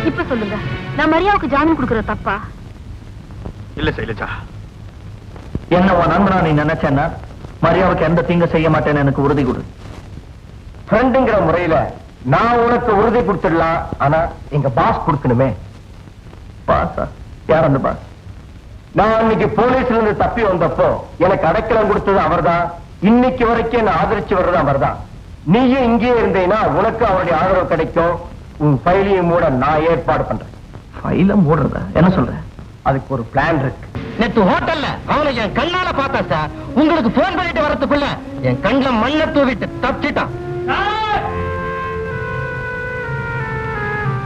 இப்ப சொல்லுங்க, நான் மரியாவுக்கு ஜாமீன் கொடுக்கற தப்பா? இல்ல சைலஜா. என்ன உன் நண்பனா நீ நினைச்சேன்னா மரியாவுக்கு எந்த தீங்க செய்ய மாட்டேன்னு எனக்கு உறுதி கொடு. ஃப்ரெண்டுங்கிற முறையில நான் உனக்கு உறுதி கொடுத்துடலாம். ஆனா எங்க பாஸ் கொடுக்கணுமே. பாஸா? யார் அந்த பாஸ்? நான் அன்னைக்கு போலீஸ்ல இருந்து தப்பி வந்தப்போ எனக்கு அடைக்கலம் கொடுத்தது அவர்தான். இன்னைக்கு வரைக்கும் என்ன ஆதரிச்சு வர்றது அவர்தான். நீயும் இங்கே இருந்தேன்னா உனக்கு அவருடைய ஆதரவு கிடைக்கும். உன் ஃபைலையும் மூட நான் ஏற்பாடு பண்றேன். ஃபைல மூடுறதா? என்ன சொல்ற? அதுக்கு ஒரு பிளான் இருக்கு. நேத்து ஹோட்டல்ல அவனை என் கண்ணால பார்த்தா சார். உங்களுக்கு போன் பண்ணிட்டு வரதுக்குள்ள என் கண்ல மண்ணை தூவிட்டு தப்பிச்சிட்டான்.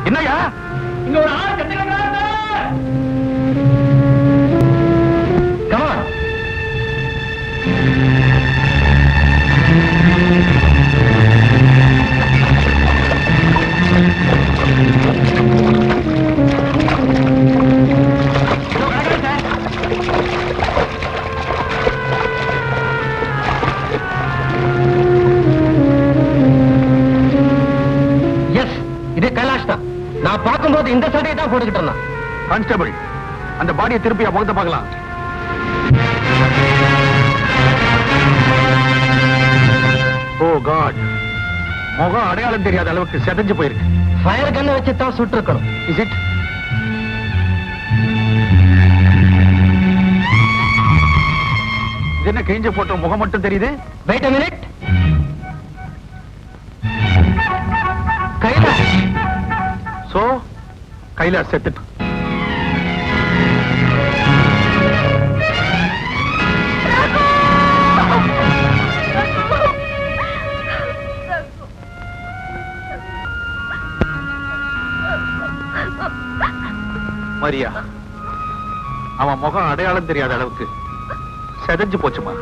என்னையா இங்க ஒரு ஆள் கட்டிக்கிறாங்க. Come on. எஸ், இது கைலாஷ் தான். நான் பார்க்கும்போது இந்த சட்டையை தான் போட்டுக்கிட்டு இருந்தான். கான்ஸ்டபிள், அந்த பாடியை திருப்பி முகத்தை பார்க்கலாம். ஓ காட், முகம் அடையாளம் தெரியாத அளவுக்கு செதஞ்சு போயிருக்கு. ஃபயர் கன்னை வச்சு தான் சுட்டிருக்கணும். Is it? இது என்ன கிழிஞ்ச போட்டோ, முகம் மட்டும் தெரியுது? Wait a minute. Kailash. So Kailash செத்துட்டான். மரியா, அவன் முகம் அடையாளம் தெரியாத அளவுக்கு செதஞ்சு போச்சுமா.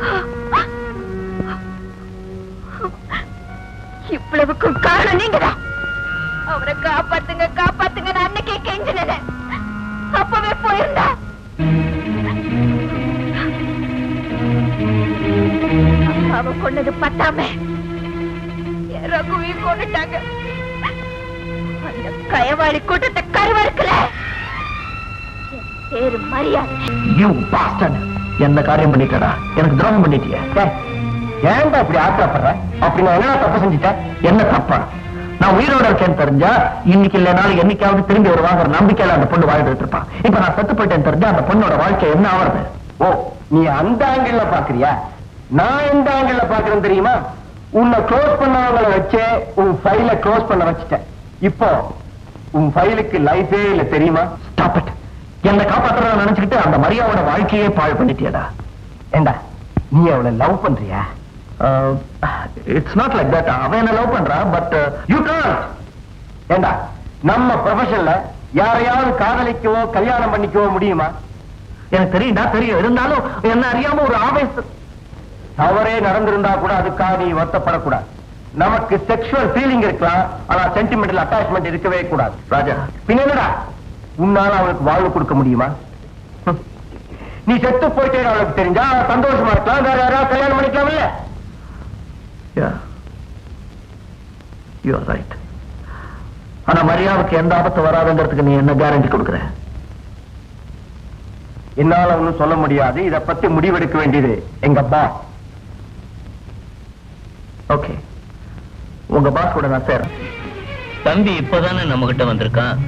இவ்வளவுக்கும் காரணம் நீங்கதான். அவரை காப்பாத்துங்க காப்பாத்துங்க அன்னைக்கே கெஞ்சினேன். அப்பவே போயிருந்தா அவ கொண்டது பத்தாம ரகுவையும் கொண்டுட்டாங்க. அந்த கயவாளி கூட்டத்தை கருவறுக்கல பேரு மரியாதை. யூ பாஸ்டர்ட், என்ன காரியம் பண்ணிட்டடா, எனக்கு துரோகம் பண்ணிட்டிய. ஏன்டா இப்படி ஆத்திரப்படுற? அப்படி நான் என்ன தப்பு செஞ்சுட்டேன்? என்ன தப்பா? நான் உயிரோட இருக்கேன்னு தெரிஞ்சா இன்னைக்கு இல்ல நாளைக்கு என்னைக்காவது திரும்பி ஒரு வாங்குற நம்பிக்கையில அந்த பொண்ணு வாழ்ந்துட்டு இருப்பான். இப்ப நான் செத்து போயிட்டேன்னு தெரிஞ்சா அந்த பொண்ணோட வாழ்க்கை என்ன ஆவறது? ஓ, நீ அந்த ஆங்கிள் பாக்குறியா? நான் எந்த ஆங்கிள் பாக்குறேன்னு தெரியுமா? உன்னை க்ளோஸ் பண்ணவங்களை வச்சே உன் ஃபைல க்ளோஸ் பண்ண வச்சுட்டேன். இப்போ உன் ஃபைலுக்கு லைஃபே இல்ல தெரியுமா? Stop it. என்ன காப்பாற்றுறத நினைச்சுக்கிட்டு அந்த மரியாவோட வாழ்க்கையே பாழ் பண்ணிட்டியடா. ஏண்டா நீ அவளை லவ் பண்றியா? It's not like that. அவன் என்ன லவ் பண்றா, பட் யூ காண்ட். ஏண்டா நம்ம ப்ரொஃபஷன்ல யாரையாவது காதலிக்கவோ கல்யாணம் பண்ணிக்கவோ முடியுமா? எனக்கு தெரியும்டா, தெரியும். இருந்தாலும் என்ன அறியாம ஒரு ஆவேசம் தவறே நடந்திருந்தா கூட அதுக்காக நீ வருத்தப்படக்கூடாது. நமக்கு செக்ஷுவல் ஃபீலிங் இருக்கலாம், ஆனா சென்டிமெண்டல் அட்டாச்மெண்ட் இருக்கவே கூடாது. ராஜா, பின்னடா உன்னால அவளுக்கு வாழ்வு கொடுக்க முடியுமா? நீ செத்து போயிட்டே அவளுக்கு தெரிஞ்சா சந்தோஷமா இருக்கலாம், வேற யாராவது கல்யாணம் பண்ணிக்கலாம் இல்ல? You are right. ஆனா மரியாவுக்கு எந்த ஆபத்து வராதுங்கிறதுக்கு நீ என்ன கேரண்டி கொடுக்குற? என்னால ஒன்னும் சொல்ல முடியாது. இத பத்தி முடிவெடுக்க வேண்டியது எங்க பாஸ். ஓகே, உங்க பாஸ் கூட நான் சேரேன். தம்பி இப்பதானே நம்ம கிட்ட வந்திருக்கான்,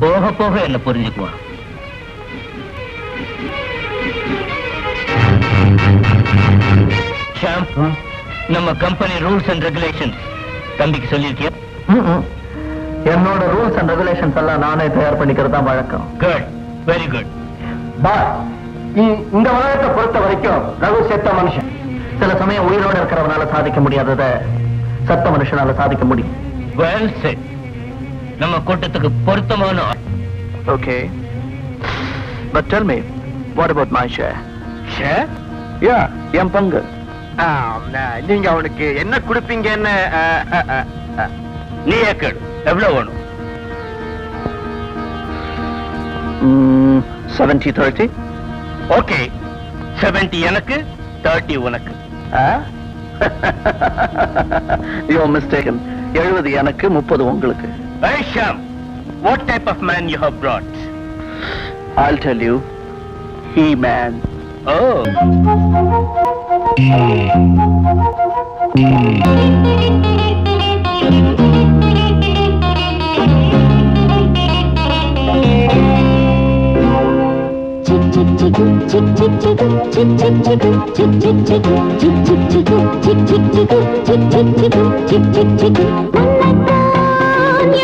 போக போக என்ன புரிஞ்சுக்குவான். நம்ம கம்பெனி ரூல்ஸ் அண்ட் ரெகுலேஷன்ஸ் தம்பிக்கு சொல்லிருக்கியா? என்னோட ரூல்ஸ் அண்ட் ரெகுலேஷன்ஸ் எல்லாம் நானே தயார் பண்ணிக்கிறது தான் வழக்கம். Good, very good. பாஸ், இந்த உலகத்தை பொறுத்த வரைக்கும் ரகு செத்த மனுஷன். சில சமயம் உயிரோட இருக்கிறவனால சாதிக்க முடியாதத சத்த மனுஷனால சாதிக்க முடியும். Well said. நம்ம கூட்டத்துக்கு பொருத்தமான. Okay, but tell me, what about my share? Share? Yeah, என் பங்கு. நீங்க அவனுக்கு என்ன கொடுப்பீங்கன்னு நீ ஏக்கடு எவ்வளவு வேணும்? 70-30. ஓகே, 70 எனக்கு, 30 உனக்கு. You are mistaken. 70 எனக்கு, 30 உங்களுக்கு. Hey Shyam, what type of man you have brought? I'll tell you. He-Man. Oh.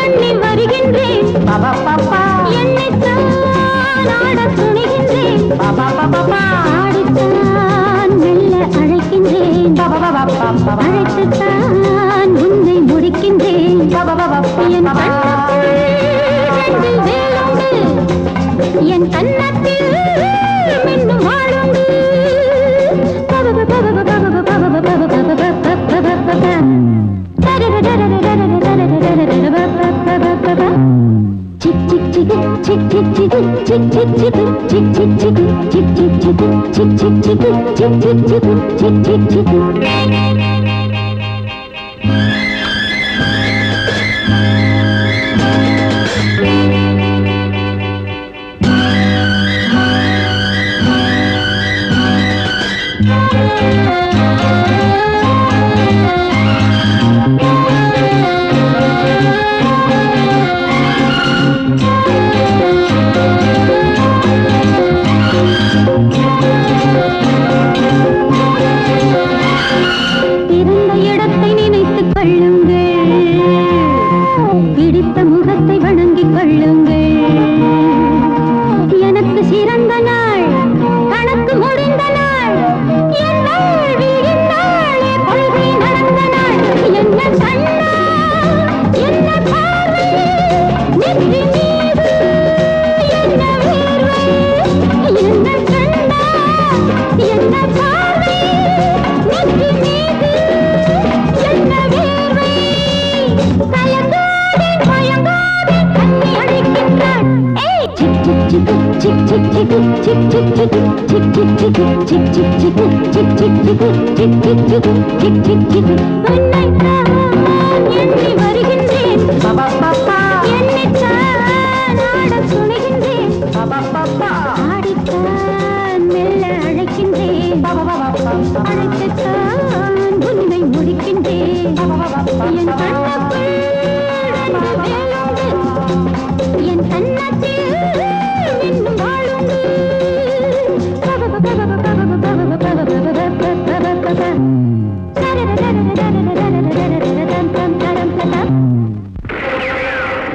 எண்ணி வருகின்றேன் பாபா பாப்பா, என்னைத்தான் ஆட துணிகின்றேன் பாபா பாப்பா, ஆடித்தான் மெல்ல அழைக்கின்றேன் பாபா பாப்பா, அழைத்துத்தான் உன்னை முடிக்கின்றேன் பாபா பாப்பா. என் கண்ணத்தில் வேலுண்டு, என் கண்ணத்தில் மின்னும் வாழுண்டு பாபா பாபா பாபா பாபா பாபா பாபா. எண்ணி வருகின்றேன் பாபா பாப்பா,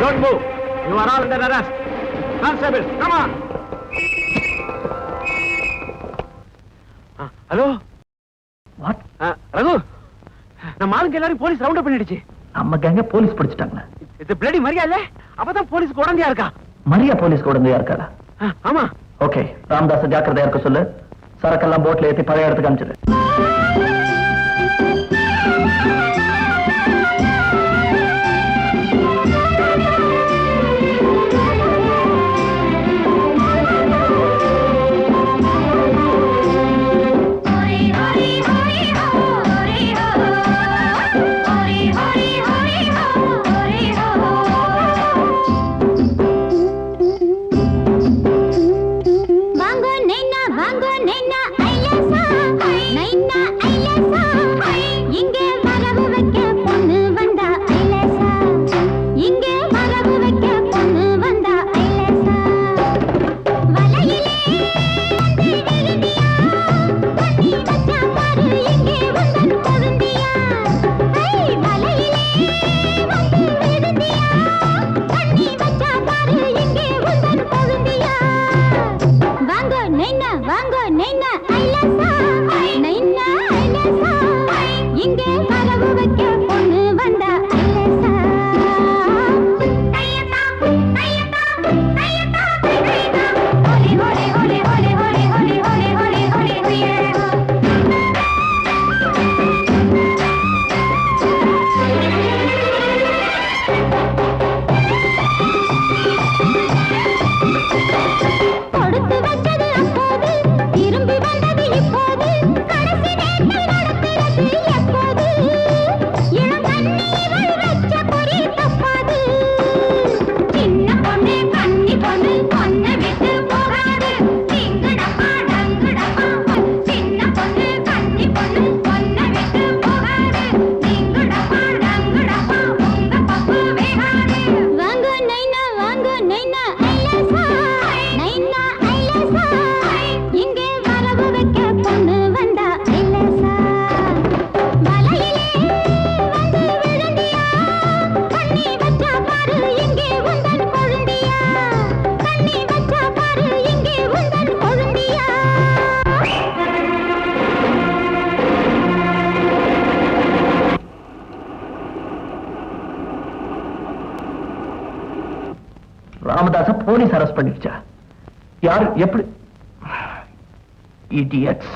Don't move. You are all under arrest. Constable, come on. Hello what? Raghu, நம்ம ஆளுங்க எல்லாரும் போலீஸ் ரவுண்ட் அப் பண்ணிடுச்சு. நம்ம கேங்க போலீஸ் பிடிச்சிட்டாங்க. இது பிளடி மரியா இல்ல? அப்பதான் போலீஸ் உடந்தையா இருக்கா. மரியா போலீஸ் உடந்தையா இருக்காளா? ஆமா. ஓகே, ராமதாஸ் ஜாக்கிரதையா இருக்க சொல்லு. சரக்கெல்லாம் போட்ல ஏத்தி பழைய இடத்துக்கு அனுப்பிச்சிடு. Ramadasa police arrest பண்ணிடுச்சா? யாரு? எப்படி? இடியட்ஸ்.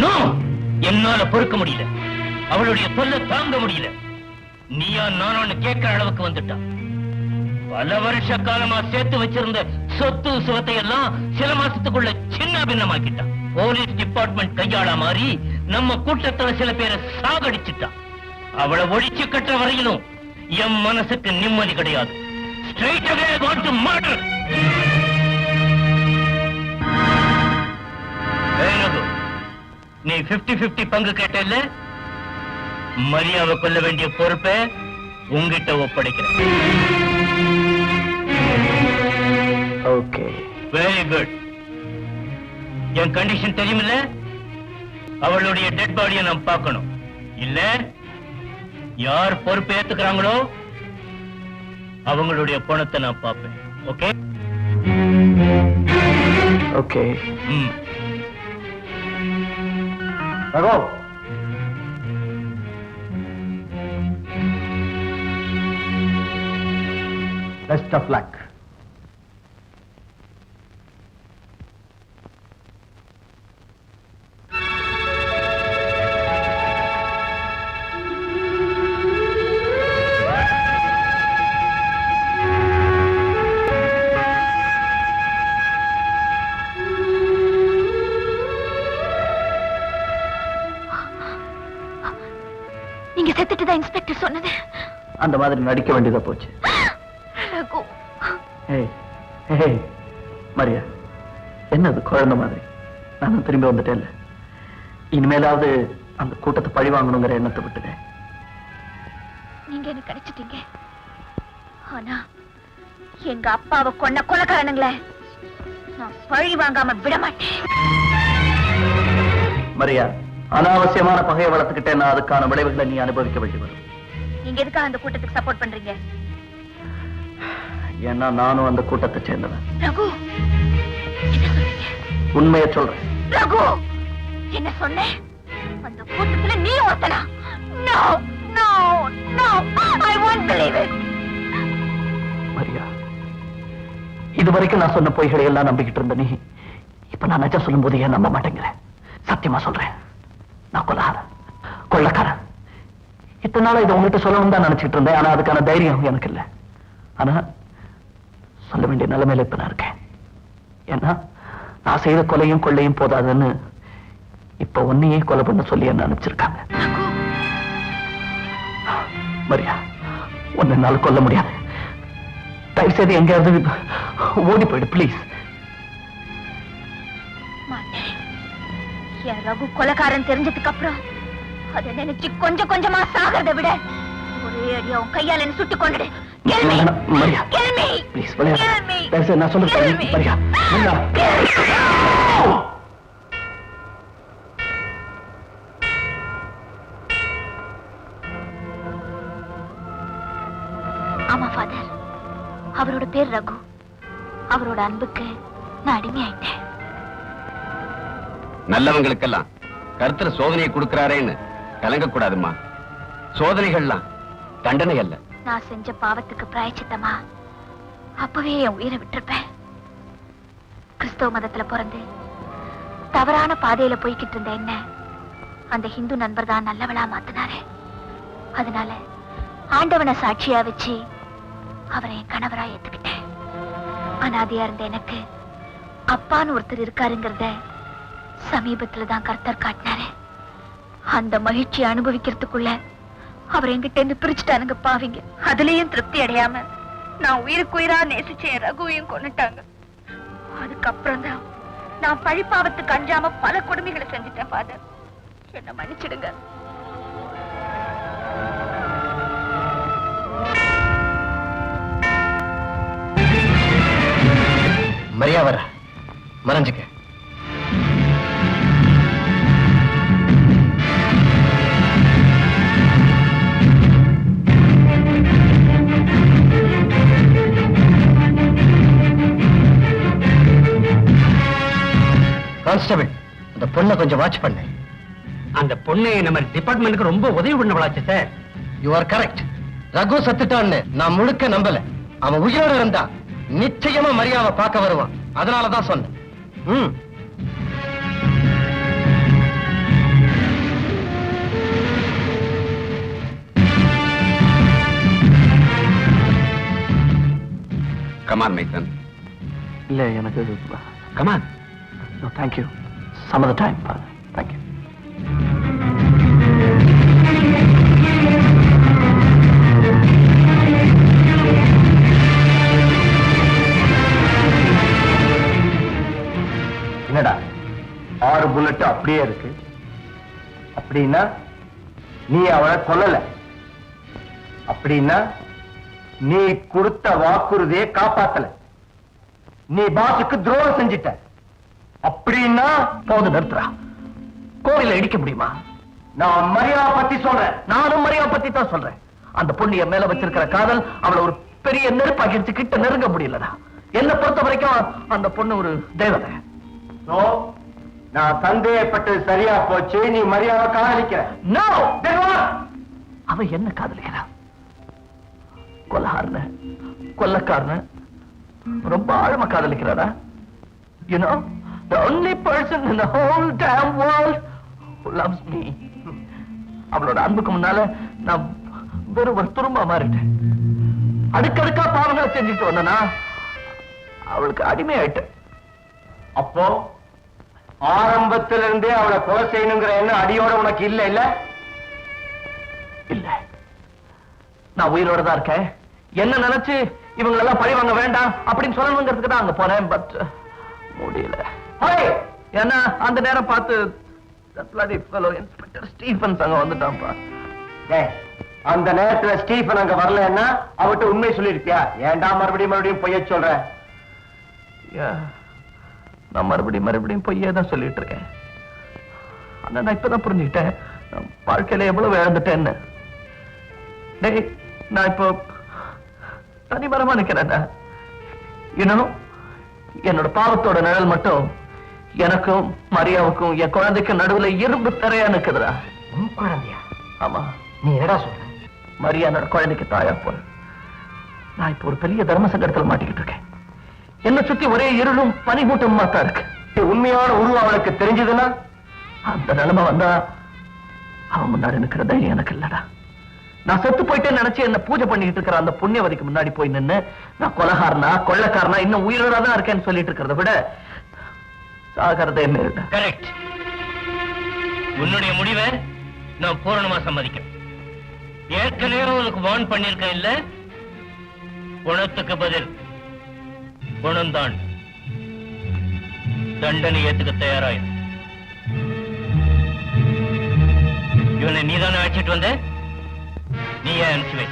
நோ, என்னால பொறுக்க முடியல. அவளுடைய தொல்லை தாங்க முடியல. நீயா நானு கேட்கிற அளவுக்கு வந்துட்டான். பல வருஷ காலமா சேர்த்து வச்சிருந்த சொத்து சுகத்தை எல்லாம் சில மாசத்துக்குள்ள சின்ன பின்னமாக்கிட்டான். போலீஸ் டிபார்ட்மெண்ட் கையாள மாறி நம்ம கூட்டத்துல சில பேரை சாகடிச்சுட்டான். அவளை ஒழிச்சு கட்டுற வரையிலும் என் மனசுக்கு நிம்மதி கிடையாது. Straight away I want to murder. நீ 50-50 பங்கு கேட்டல்ல, மரியாதை கொள்ள வேண்டிய பொறுப்பை உங்கிட்ட ஒப்படைக்கிறேன். Okay, very good. என் கண்டிஷன் தெரியுமில்ல? அவளுடைய டெட் பாடியை நான் பார்க்கணும். இல்ல யார் பொறுப்பு ஏத்துக்கிறாங்களோ அவங்களுடைய பணத்தை நான் பார்ப்பேன். Okay okay. ம். Raghu, best of luck. நீங்க செத்துட்டுதான் இன்ஸ்பெக்டர் சொன்னது. அந்த மாதிரி நடிக்க வேண்டியதா போச்சு. ரகு, ஏய் ஏய் மரியா, என்னது குழந்தை மாதிரி? நானும் திரும்பி வந்துட்டேன்ல. இனிமேலாவது அந்த கூட்டத்தை பழி வாங்கணுங்கிற எண்ணத்தை விட்டுட்டேன். நீங்க எனக்கு கிடைச்சிட்டீங்க. ஆனா எங்க அப்பாவை கொன்ன கொலைக்காரனுங்களே நான் பழி வாங்காம விட மாட்டேன். மரியா, அனாவசியமான பகையை வளர்த்துக்கிட்டேன்னா அதுக்கான விளைவுகளை நீ அனுபவிக்க வேண்டி வரும். நீங்க எதுக்காக அந்த கூட்டத்துக்கு சப்போர்ட் பண்றீங்க? ஏன்னா நானும் அந்த கூட்டத்தை சேர்ந்தவன். ரகு, என்ன சொல்றீங்க? உண்மையை சொல்றேன். ரகு, என்ன சொன்னேன்? அந்த கூட்டத்துல நீ ஒருத்தனா? No no no, I won't believe it. Maria, இதுவரைக்கும் நான் சொன்ன பொய்களை எல்லாம் நம்பிக்கிட்டு இருந்த நீ இப்ப நான் நிஜம் சொல்லும் போது ஏன் நம்ப மாட்டேங்கிறேன்? சத்தியமா சொல்றேன், நான் கொள்ளக்காரன். இத்தனை நாளா இதை உங்ககிட்ட சொல்லணும் தான் நினைச்சிட்டு இருந்தேன். ஆனா அதுக்கான தைரியம் எனக்கு இல்லை. ஆனா சொல்ல வேண்டிய நிலைமையில இப்ப நான் இருக்கேன். ஏன்னா நான் செய்த கொலையும் கொள்ளையும் போதாதுன்னு இப்ப ஒன்னையே கொலை பண்ண சொல்லி என்ன அனுப்பிச்சிருக்காங்க. மரியா, ஒன்னு என்னால கொல்ல முடியாது. தயவு செய்து எங்கேயாவது ஓடி போயிடு பிளீஸ். என் ரகு கொலைக்காரன் தெரிஞ்சதுக்கு அப்புறம் அதை நினைச்சு கொஞ்சம் கொஞ்சமா சாகிறத விட ஒரே அடியா உன் கையால என்ன சுட்டு கொண்டுடு. மரியா பிளீஸ், நான் சொல்றேன். மரியா, ஆமா ஃபாதர், அவரோட பேர் ரகு. அவரோட அன்புக்கு நான் அடிமையாயிட்டேன். நல்லவங்களுக்கெல்லாம் கர்த்தர் சோதனையை கொடுக்கிறாரேன்னு கலங்கக்கூடாதுமா. சோதனைகள்லாம் தண்டனை அல்ல. நான் செஞ்ச பாவத்துக்கு பிராயச்சித்தமா அப்பவே என் உயிரை விட்டிருப்பேன். கிறிஸ்தவ மதத்துல பிறந்து தவறான பாதையில போய்கிட்டு இருந்த என்ன அந்த ஹிந்து நண்பர் தான் நல்லவளா மாத்தினாரு. அதனால ஆண்டவனை சாட்சியா வச்சு அவரை என் கணவரா ஏத்துக்கிட்டேன். அனாதையா இருந்த எனக்கு அப்பான்னு ஒருத்தர் இருக்காருங்கிறத சமீபத்துலதான் கர்த்தர் காட்டினாரு. அந்த மகிழ்ச்சியை அனுபவிக்கிறதுக்குள்ள அவர் என்கிட்ட இருந்து பிரிச்சுட்டானுங்க பாவிங்க. அதுலயும் திருப்தி அடையாம நான் உயிருக்கு உயிரா நேசிச்ச ரகுவையும் கொன்னுட்டாங்க. அதுக்கப்புறம் தான் நான் பழிப்பாவத்துக்கு அஞ்சாம பல கொடுமைகளை செஞ்சுட்டேன். ஃபாதர், என்ன மன்னிச்சிடுங்க. மரியா வர மறைஞ்சுக்க. கான்ஸ்டபிள், அந்த பொண்ணை கொஞ்சம் வாட்ச் பண்ணு. அந்த பொண்ணு நம்ம டிபார்ட்மெண்ட்டுக்கு ரொம்ப உதவி பண்ணவளாச்சு sir. You are correct. Raghu சத்துட்டான்னு நான் முழுக்க நம்பல. அவன் உயிரோடு இருந்தா நிச்சயமா மரியாதை பார்க்க வருவான். அதனாலதான் சொன்னேன். கமான் மைசன். இல்ல எனக்கு come on. No, thank you. Some other time, Father. Thank you. என்னடா 6 புல்லட் அப்படியே இருக்கு? அப்படின்னா நீ அவளை கொல்லல. அப்படின்னா நீ கொடுத்த வாக்குறுதியை காப்பாத்தல. நீ பாசுக்கு துரோகம் செஞ்சிட்ட. அப்படின்னா போது நிறுத்துறா. கோவில இடிக்க முடியுமா? நான் மரியாதை பத்தி சொல்றேன். நானும் மரியாதை பத்தி தான் சொல்றேன். அந்த பொண்ணு என் மேல வச்சிருக்கிற காதல் அவளை ஒரு பெரிய நெருப்பாக்கிடுச்சு. கிட்ட நெருங்க முடியலடா. என்னை பொறுத்த வரைக்கும் அந்த பொண்ணு ஒரு தேவதை. நான் சந்தேகப்பட்டது சரியா போச்சு. நீ மரியாதை காதலிக்கிற. No! அவ என்ன காதலிக்கிறா? கொலகாரன, கொல்லக்காரன ரொம்ப ஆழமா காதலிக்கிறாரா? You know, the only person in the whole damn world who loves me. அவளோட அன்புக்கு முன்னால நான் வெறும் ஒரு துரும்பா மாறிட்டேன். அடுக்கடுக்கா பாவங்களை செஞ்சுட்டு வந்தனா அவளுக்கு அடிமையாயிட்டேன். அப்போ ஆரம்பத்திலிருந்தே அவளை கொலை செய்யணுங்கிற எண்ணம் அடியோட உனக்கு இல்ல? இல்ல இல்ல, நான் உயிரோட தான் இருக்கேன். என்ன நினைச்சு இவங்களெல்லாம் பழி வாங்க வேண்டாம் அப்படின்னு சொல்லணுங்கிறதுக்கு தான் அங்க போனேன். பட் முடியல. ஏன்னா அந்த நேரம் பார்த்து இன்ஸ்பெக்டர் ஸ்டீஃபன்ஸ் அங்க வந்துட்டான்ப்பா. அந்த நேரத்துல ஸ்டீஃபன் அங்க வரலன்னா அவட்ட உண்மை சொல்லிருப்பியா? ஏன்டா மறுபடியும் பொய்ய சொல்ற? நான் மறுபடியும் பொய்யே தான் சொல்லிட்டு இருக்கேன். ஆனா நான் இப்பதான் புரிஞ்சுக்கிட்டேன் வாழ்க்கையில எவ்வளவு இழந்துட்டேன்னு. டேய், நான் இப்போ தனிமரமா நிக்கிறேன். என்னோட பாவத்தோட நிழல் மட்டும் எனக்கும் மரியாவுக்கும் என் குழந்தைக்கும் நடுவுல இரும்பு தரையா நிக்குதுடா. குழந்தையா? ஆமா. நீ என்னடா சொல்ற? மரியா என்னோட குழந்தைக்கு தாயா போல. நான் இப்போ ஒரு பெரிய தர்ம சங்கடத்தில் மாட்டிக்கிட்டு இருக்கேன். என்ன சுத்தி ஒரே இருளும் பனிமூட்டமா தான் இருக்கு. உண்மையான உருவம் அவளுக்கு தெரிஞ்சதுன்னா அந்த நிலைமை வந்தா அவன் முன்னாடி நிக்கிற தைரியம் எனக்கு இல்லடா. நான் செத்து போயிட்டேன்னு நினைச்சு என்ன பூஜை பண்ணிட்டு இருக்கிற அந்த புண்ணியவதிக்கு முன்னாடி போய் நின்னு நான் கொலகாரனா கொள்ளக்காரனா இன்னும் உயிரோட தான் இருக்கேன்னு சொல்லிட்டு இருக்கிறத விட சாகிறதே மேல்டா. கரெக்ட். உன்னுடைய முடிவை நான் பூரணமா சம்மதிக்கிறேன். ஏற்கனவே உனக்கு வார்ன் பண்ணிருக்கேன் இல்ல? குணத்துக்கு பதில் குணம்தான். தண்டனை ஏத்துக்க தயாராயிரு. இவனை நீதானே அழைச்சிட்டு வந்த? நீ ஏன் அனுப்பிச்சு?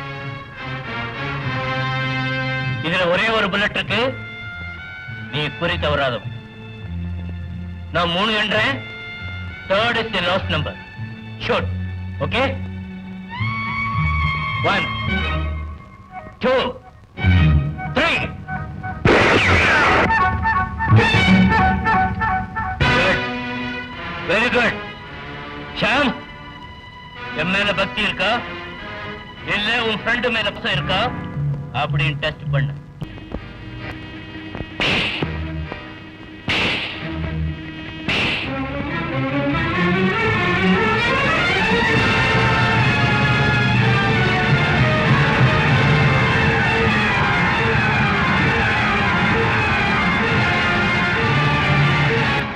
இதுல ஒரே ஒரு புல்லட் இருக்கு. நீ குறி தவறாதவன். நான் 3 என்றேன். 3rd is the last number. Shoot. Okay? 1, 2, 3. Good. Very good. Sham, என் மேல பக்தி இருக்கா இல்ல உன் ஃப்ரெண்டு மேல பசம் இருக்கா அப்படின்னு டெஸ்ட் பண்ணு.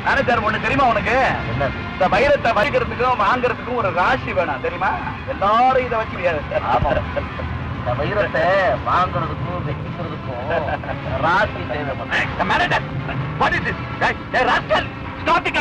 மேனேஜர், ஒண்ணு தெரியுமா உனக்கு? இந்த வைரத்தை வரிக்கிறதுக்கும் வாங்குறதுக்கும் ஒரு ராசி வேணும் தெரியுமா? எல்லாரும் இதை வச்சு முடியாது. இந்த வைரத்தை வாங்குறதுக்கும் வைக்கிறதுக்கும் ராசி தேவைப்படும். Manager, what is this? Hey, rascal, stop it!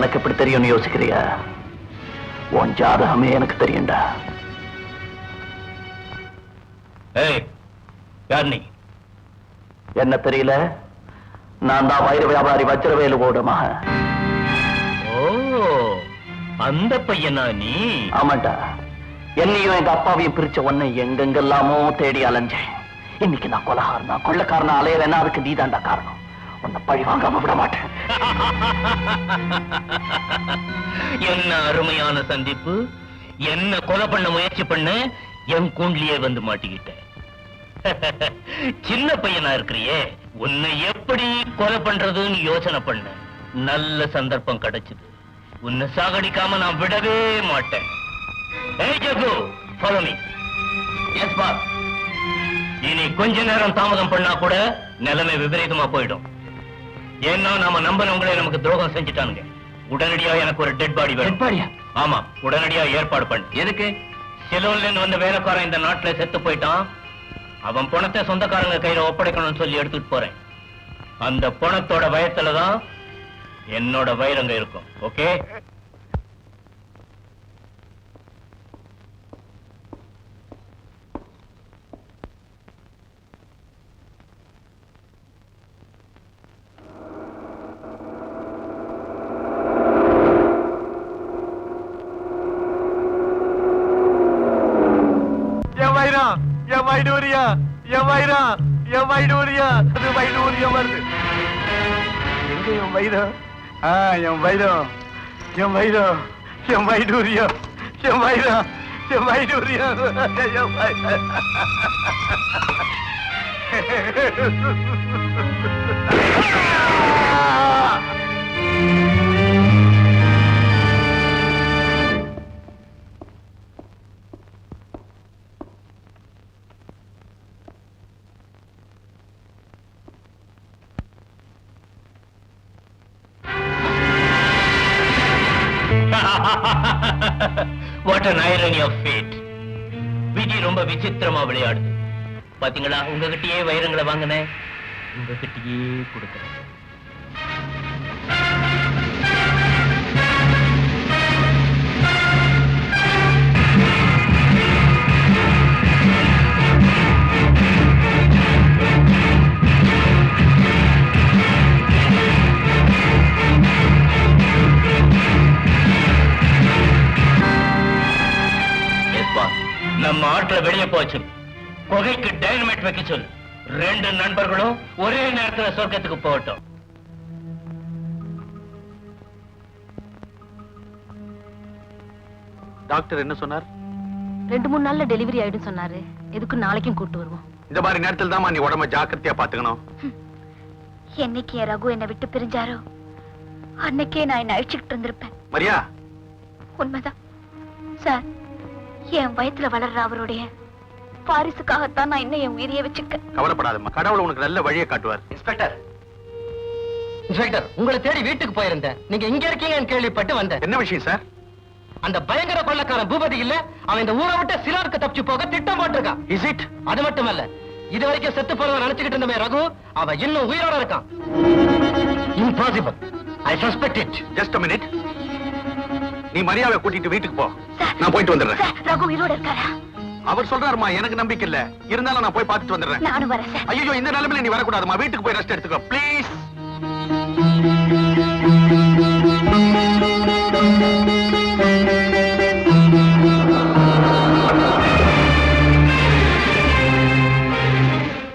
எனக்கு எப்படி தெரியும்னு யோசிக்கிறியா? உன் ஜாதகமே எனக்கு தெரியும்டா. ஏய், யார் நீ? என்ன தெரியல? நான் தான் வைர வியாபாரி வஜ்ரவேலுவோட மகன். ஓ, அந்த பையனா நீ? ஆமாண்டா. என்னையும் எங்க அப்பாவையும் பிரிச்ச உன்னை எங்கெங்கெல்லாமோ தேடி அலைஞ்சேன். இன்னைக்கு நான் கொலகாரனா கொள்ளக்காரனா அலையறேன்னா அதுக்கு நீதாண்டா காரணம். உன்னை பழி வாங்காம விட மாட்டேன். என்ன அருமையான சந்திப்பு. என்ன கொலை பண்ண முயற்சி பண்ண என் கூண்டிலேயே வந்து மாட்டிக்கிட்ட. சின்ன பையனா இருக்கிறியே, உன்னை எப்படி கொலை பண்றதுன்னு யோசனை பண்ண. நல்ல சந்தர்ப்பம் கிடைச்சது. உன்னை சாகடிக்காம நான் விடவே மாட்டேன். ஏய் ஜகு, follow me. Yes boss. இனி கொஞ்ச நேரம் தாமதம் பண்ணா கூட நிலைமை விபரீதமா போயிடும். ஏன்னா நாம நம்பனவங்களே நமக்கு துரோகம் செஞ்சுட்டானுங்க. உடனடியா எனக்கு ஒரு டெட் பாடி வேணும். டெட் பாடியா? ஆமா, உடனடியா ஏற்பாடு பண்ணு. எதுக்கு? சிலோன்ல இருந்து வந்த வேலைக்காரன் இந்த நாட்டுல செத்து போயிட்டான். அவன் பணத்தை சொந்தக்காரங்க கையில ஒப்படைக்கணும்னு சொல்லி எடுத்துட்டு போறேன். அந்த பணத்தோட வயத்துலதான் என்னோட வயிறங்க இருக்கும். ஓகே? அது வைடூரியா வருது. எங்க என் வைரம்? என் வைரம், என் வைரம், என் வைடூரியா, என் வைரம், என் வைடூரியா, என் வைரம். What an irony of fate. விதி ரொம்ப விசித்திரமா விளையாடுது. பாத்தீங்களா, உங்ககிட்டயே வைரங்களை வாங்கினேன், உங்ககிட்டயே கொடுக்கிறேன். நம்ம ஆட்களை வெளியே போச்சு. குகைக்கு டைனமைட் வைக்க சொல்லு. 2 நண்பர்களும் ஒரே நேரத்தில் சொர்க்கத்துக்கு போகட்டும். டாக்டர் என்ன சொன்னார்? 2-3 நாள்ல டெலிவரி ஆயிடும் சொன்னாரு. எதுக்கு நாளைக்கும் கூட்டு வருவோம். இந்த மாதிரி நேரத்தில் தான் நீ உடம்ப ஜாக்கிரதையா பாத்துக்கணும். என்னைக்கு ரகு என்னை விட்டு பிரிஞ்சாரோ அன்னைக்கே நான் என்ன அழிச்சுக்கிட்டு இருந்திருப்பேன். மரியா, உண்மைதான் சார். என் வயத்துல வளர்ற அவருடைய பாரிசுக்காகத்தான் நான் இன்னும் என் உயிரியை வச்சுக்க. கவலைப்படாதம்மா, கடவுள் உனக்கு நல்ல வழியை காட்டுவார். இன்ஸ்பெக்டர், உங்களை தேடி வீட்டுக்கு போயிருந்தேன். நீங்க இங்க இருக்கீங்கன்னு கேள்விப்பட்டு வந்தேன். என்ன விஷயம் சார்? அந்த பயங்கர கொள்ளக்காரன் பூபதி இல்ல, அவன் இந்த ஊரை விட்டு சிலாருக்கு தப்பிச்சு போக திட்டம் போட்டிருக்கான். Is it? அது மட்டுமல்ல, இது வரைக்கும் செத்து போறவன் நினைச்சுக்கிட்டு இருந்தமே ரகு, அவன் இன்னும் உயிரோட இருக்கான். Impossible. I suspect it. Just a minute. நீ மரியாதை கூட்டிட்டு வீட்டுக்கு போ. நான் போயிட்டு வந்துடுறேன். ரகு உயிரோட இருக்காரா? அவர் சொல்றாருமா, எனக்கு நம்பிக்கை இல்ல. இருந்தாலும் நான் போய் பார்த்துட்டு வந்துடுறேன். நானும் வரேன் சார். ஐயோ, இந்த நிலைமையில நீ வரக்கூடாதுமா. வீட்டுக்கு போய் ரெஸ்ட் எடுத்துக்கோ ப்ளீஸ்.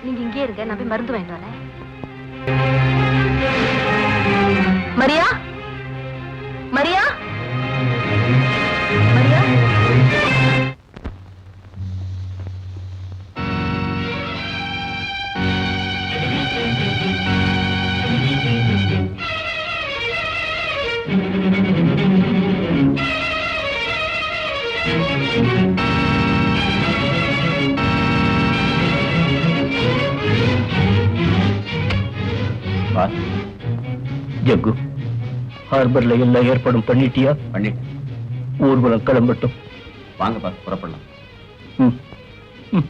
நீங்க இங்கே இருங்க, நான் போய் மருந்து வாங்கிட்டு வரேன். மரியா, மரியா, மரியா. ஜக்கு, ஹார்பர்ல எல்லாம் ஏற்பாடும் பண்ணிட்டியா? பண்ணிட்டு ஊர்வலம் கிளம்பட்டும். வாங்க பாஸ், புறப்படலாம். ம், ம்.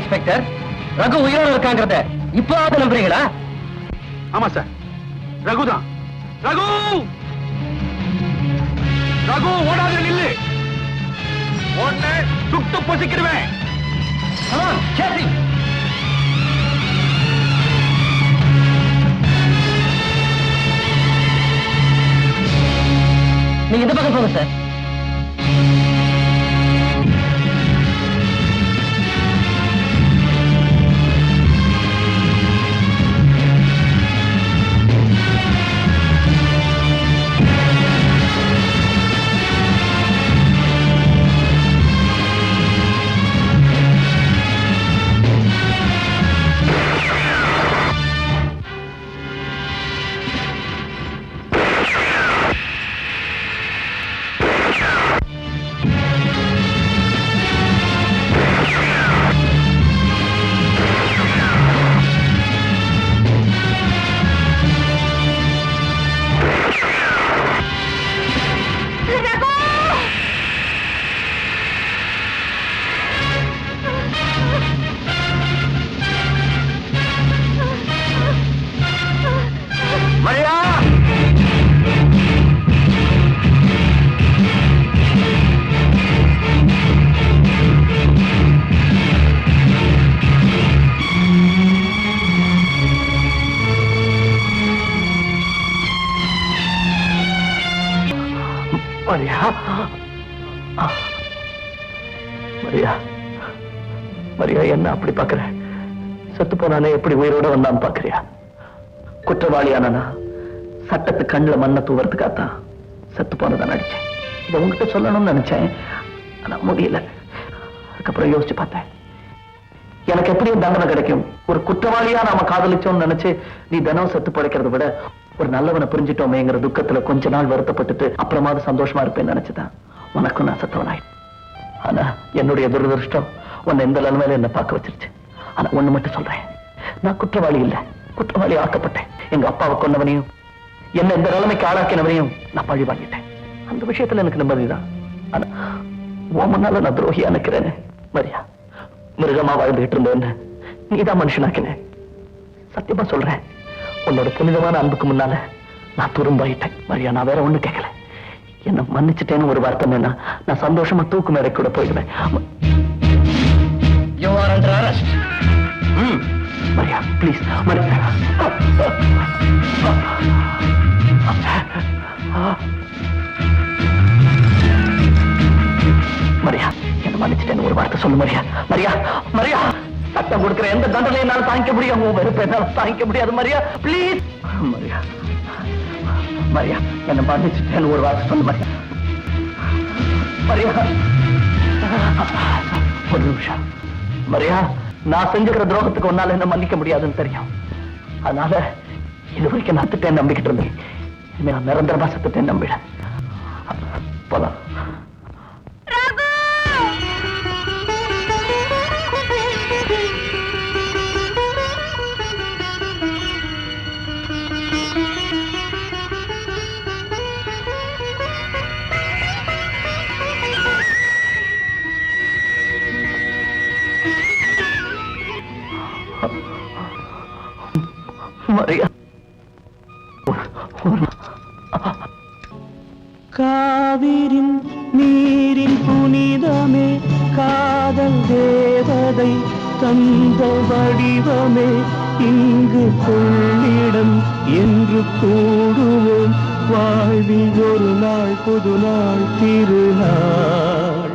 இன்ஸ்பெக்டர், ரகு உயிரோடு இருக்காங்கிறத இப்போது நம்புறீங்களா? ஆமா சார், ரகுதான். ரகு ரகு ஓடாத நில்லு, ஓடல சுட்டு பொசிக்கிடுவேன். நீங்க இந்த பக்கம் போங்க சார். மரியா, மரியா, மரியா, என்ன அப்படி பாக்குற? செத்து போனானே எப்படி உயிரோட வந்தான் பாக்குறியா? குற்றவாளியானா சட்டத்து கண்ணுல மண்ணை தூவறதுக்காத்தான் செத்து போனதான் நடிச்சேன். இதை உங்ககிட்ட சொல்லணும்னு நினைச்சேன், ஆனா முடியல. அதுக்கப்புறம் யோசிச்சு பார்த்தேன், எனக்கு எப்படியும் தண்டனை கிடைக்கும். ஒரு குற்றவாளியா நாம காதலிச்சோம்னு நினைச்சு நீ தினம் செத்து படைக்கிறத விட ஒரு நல்லவனை புரிஞ்சிட்டோமேங்கிற துக்கத்துல கொஞ்ச நாள் வருத்தப்பட்டுட்டு அப்புறமா சந்தோஷமா இருப்பேன்னு நினைச்சுதான் உனக்கும் நான் செத்தவனாய். ஆனா என்னுடைய துரதிருஷ்டம் உன்னை இந்த நிலைமையில என்ன பார்க்க வச்சிருச்சு. ஆனா ஒண்ணு மட்டும் சொல்றேன், நான் குற்றவாளி இல்ல, குற்றவாளி ஆக்கப்பட்டேன். எங்க அப்பாவை கொண்டவனையும் என்ன இந்த நிலைமைக்கு ஆளாக்கினவனையும் நான் பழி வாங்கிட்டேன். அந்த விஷயத்துல எனக்கு நிம்மதிதான். ஆனா உன் முன்னால நான் துரோகியா நிக்கிறேன்னு மரியா, மிருகமா வாழ்ந்துகிட்டு இருந்தேன்னு நீதான் மனுஷனாக்கின. சத்தியமா சொல்றேன், உன்னோட புனிதமான அன்புக்கு முன்னால நான் துரும்பாயிட்டேன் மரியா. நான் வேற ஒண்ணு கேட்கல, என்ன மன்னிச்சுட்டேன்னு ஒரு வார்த்தை வேணா நான் சந்தோஷமா தூக்கு மேடை கூட போயிடுவேன். You are under arrest. Maria, please Maria. Maria, என்ன மன்னிச்சுட்டேன்னு ஒரு வார்த்தை சொல்லு மரியா. மரியா, மரியா, சட்டம் கொடுக்கிற எந்த தண்டனை என்னால தாங்கிக்க முடியும், உன் வெறுப்பை என்னால தாங்கிக்க முடியாது மரியா. ப்ளீஸ் மரியா, மரியா, என்ன மன்னிச்சுட்டேன்னு ஒரு வார்த்தை சொல்லு மரியா. மரியா, ஒரு நிமிஷம் மரியா, நான் செஞ்சுக்கிற துரோகத்துக்கு உன்னால என்ன மன்னிக்க முடியாதுன்னு தெரியும். அதனால இது வரைக்கும் நான் செத்துட்டேன்னு நம்பிக்கிட்டு இருந்தேன். இனிமே நான் நிரந்தரமா செத்துட்டேன்னு நம்பிட போலாம். மரியா, காவிரின் நீரின் புனிதமே, காதல் தேவதை தந்த வடிவமே, இங்கு கொள்ளிடம் என்று கூடுவோம், வாழ்வில் ஒரு நாள் புது நாள் திருநாள்.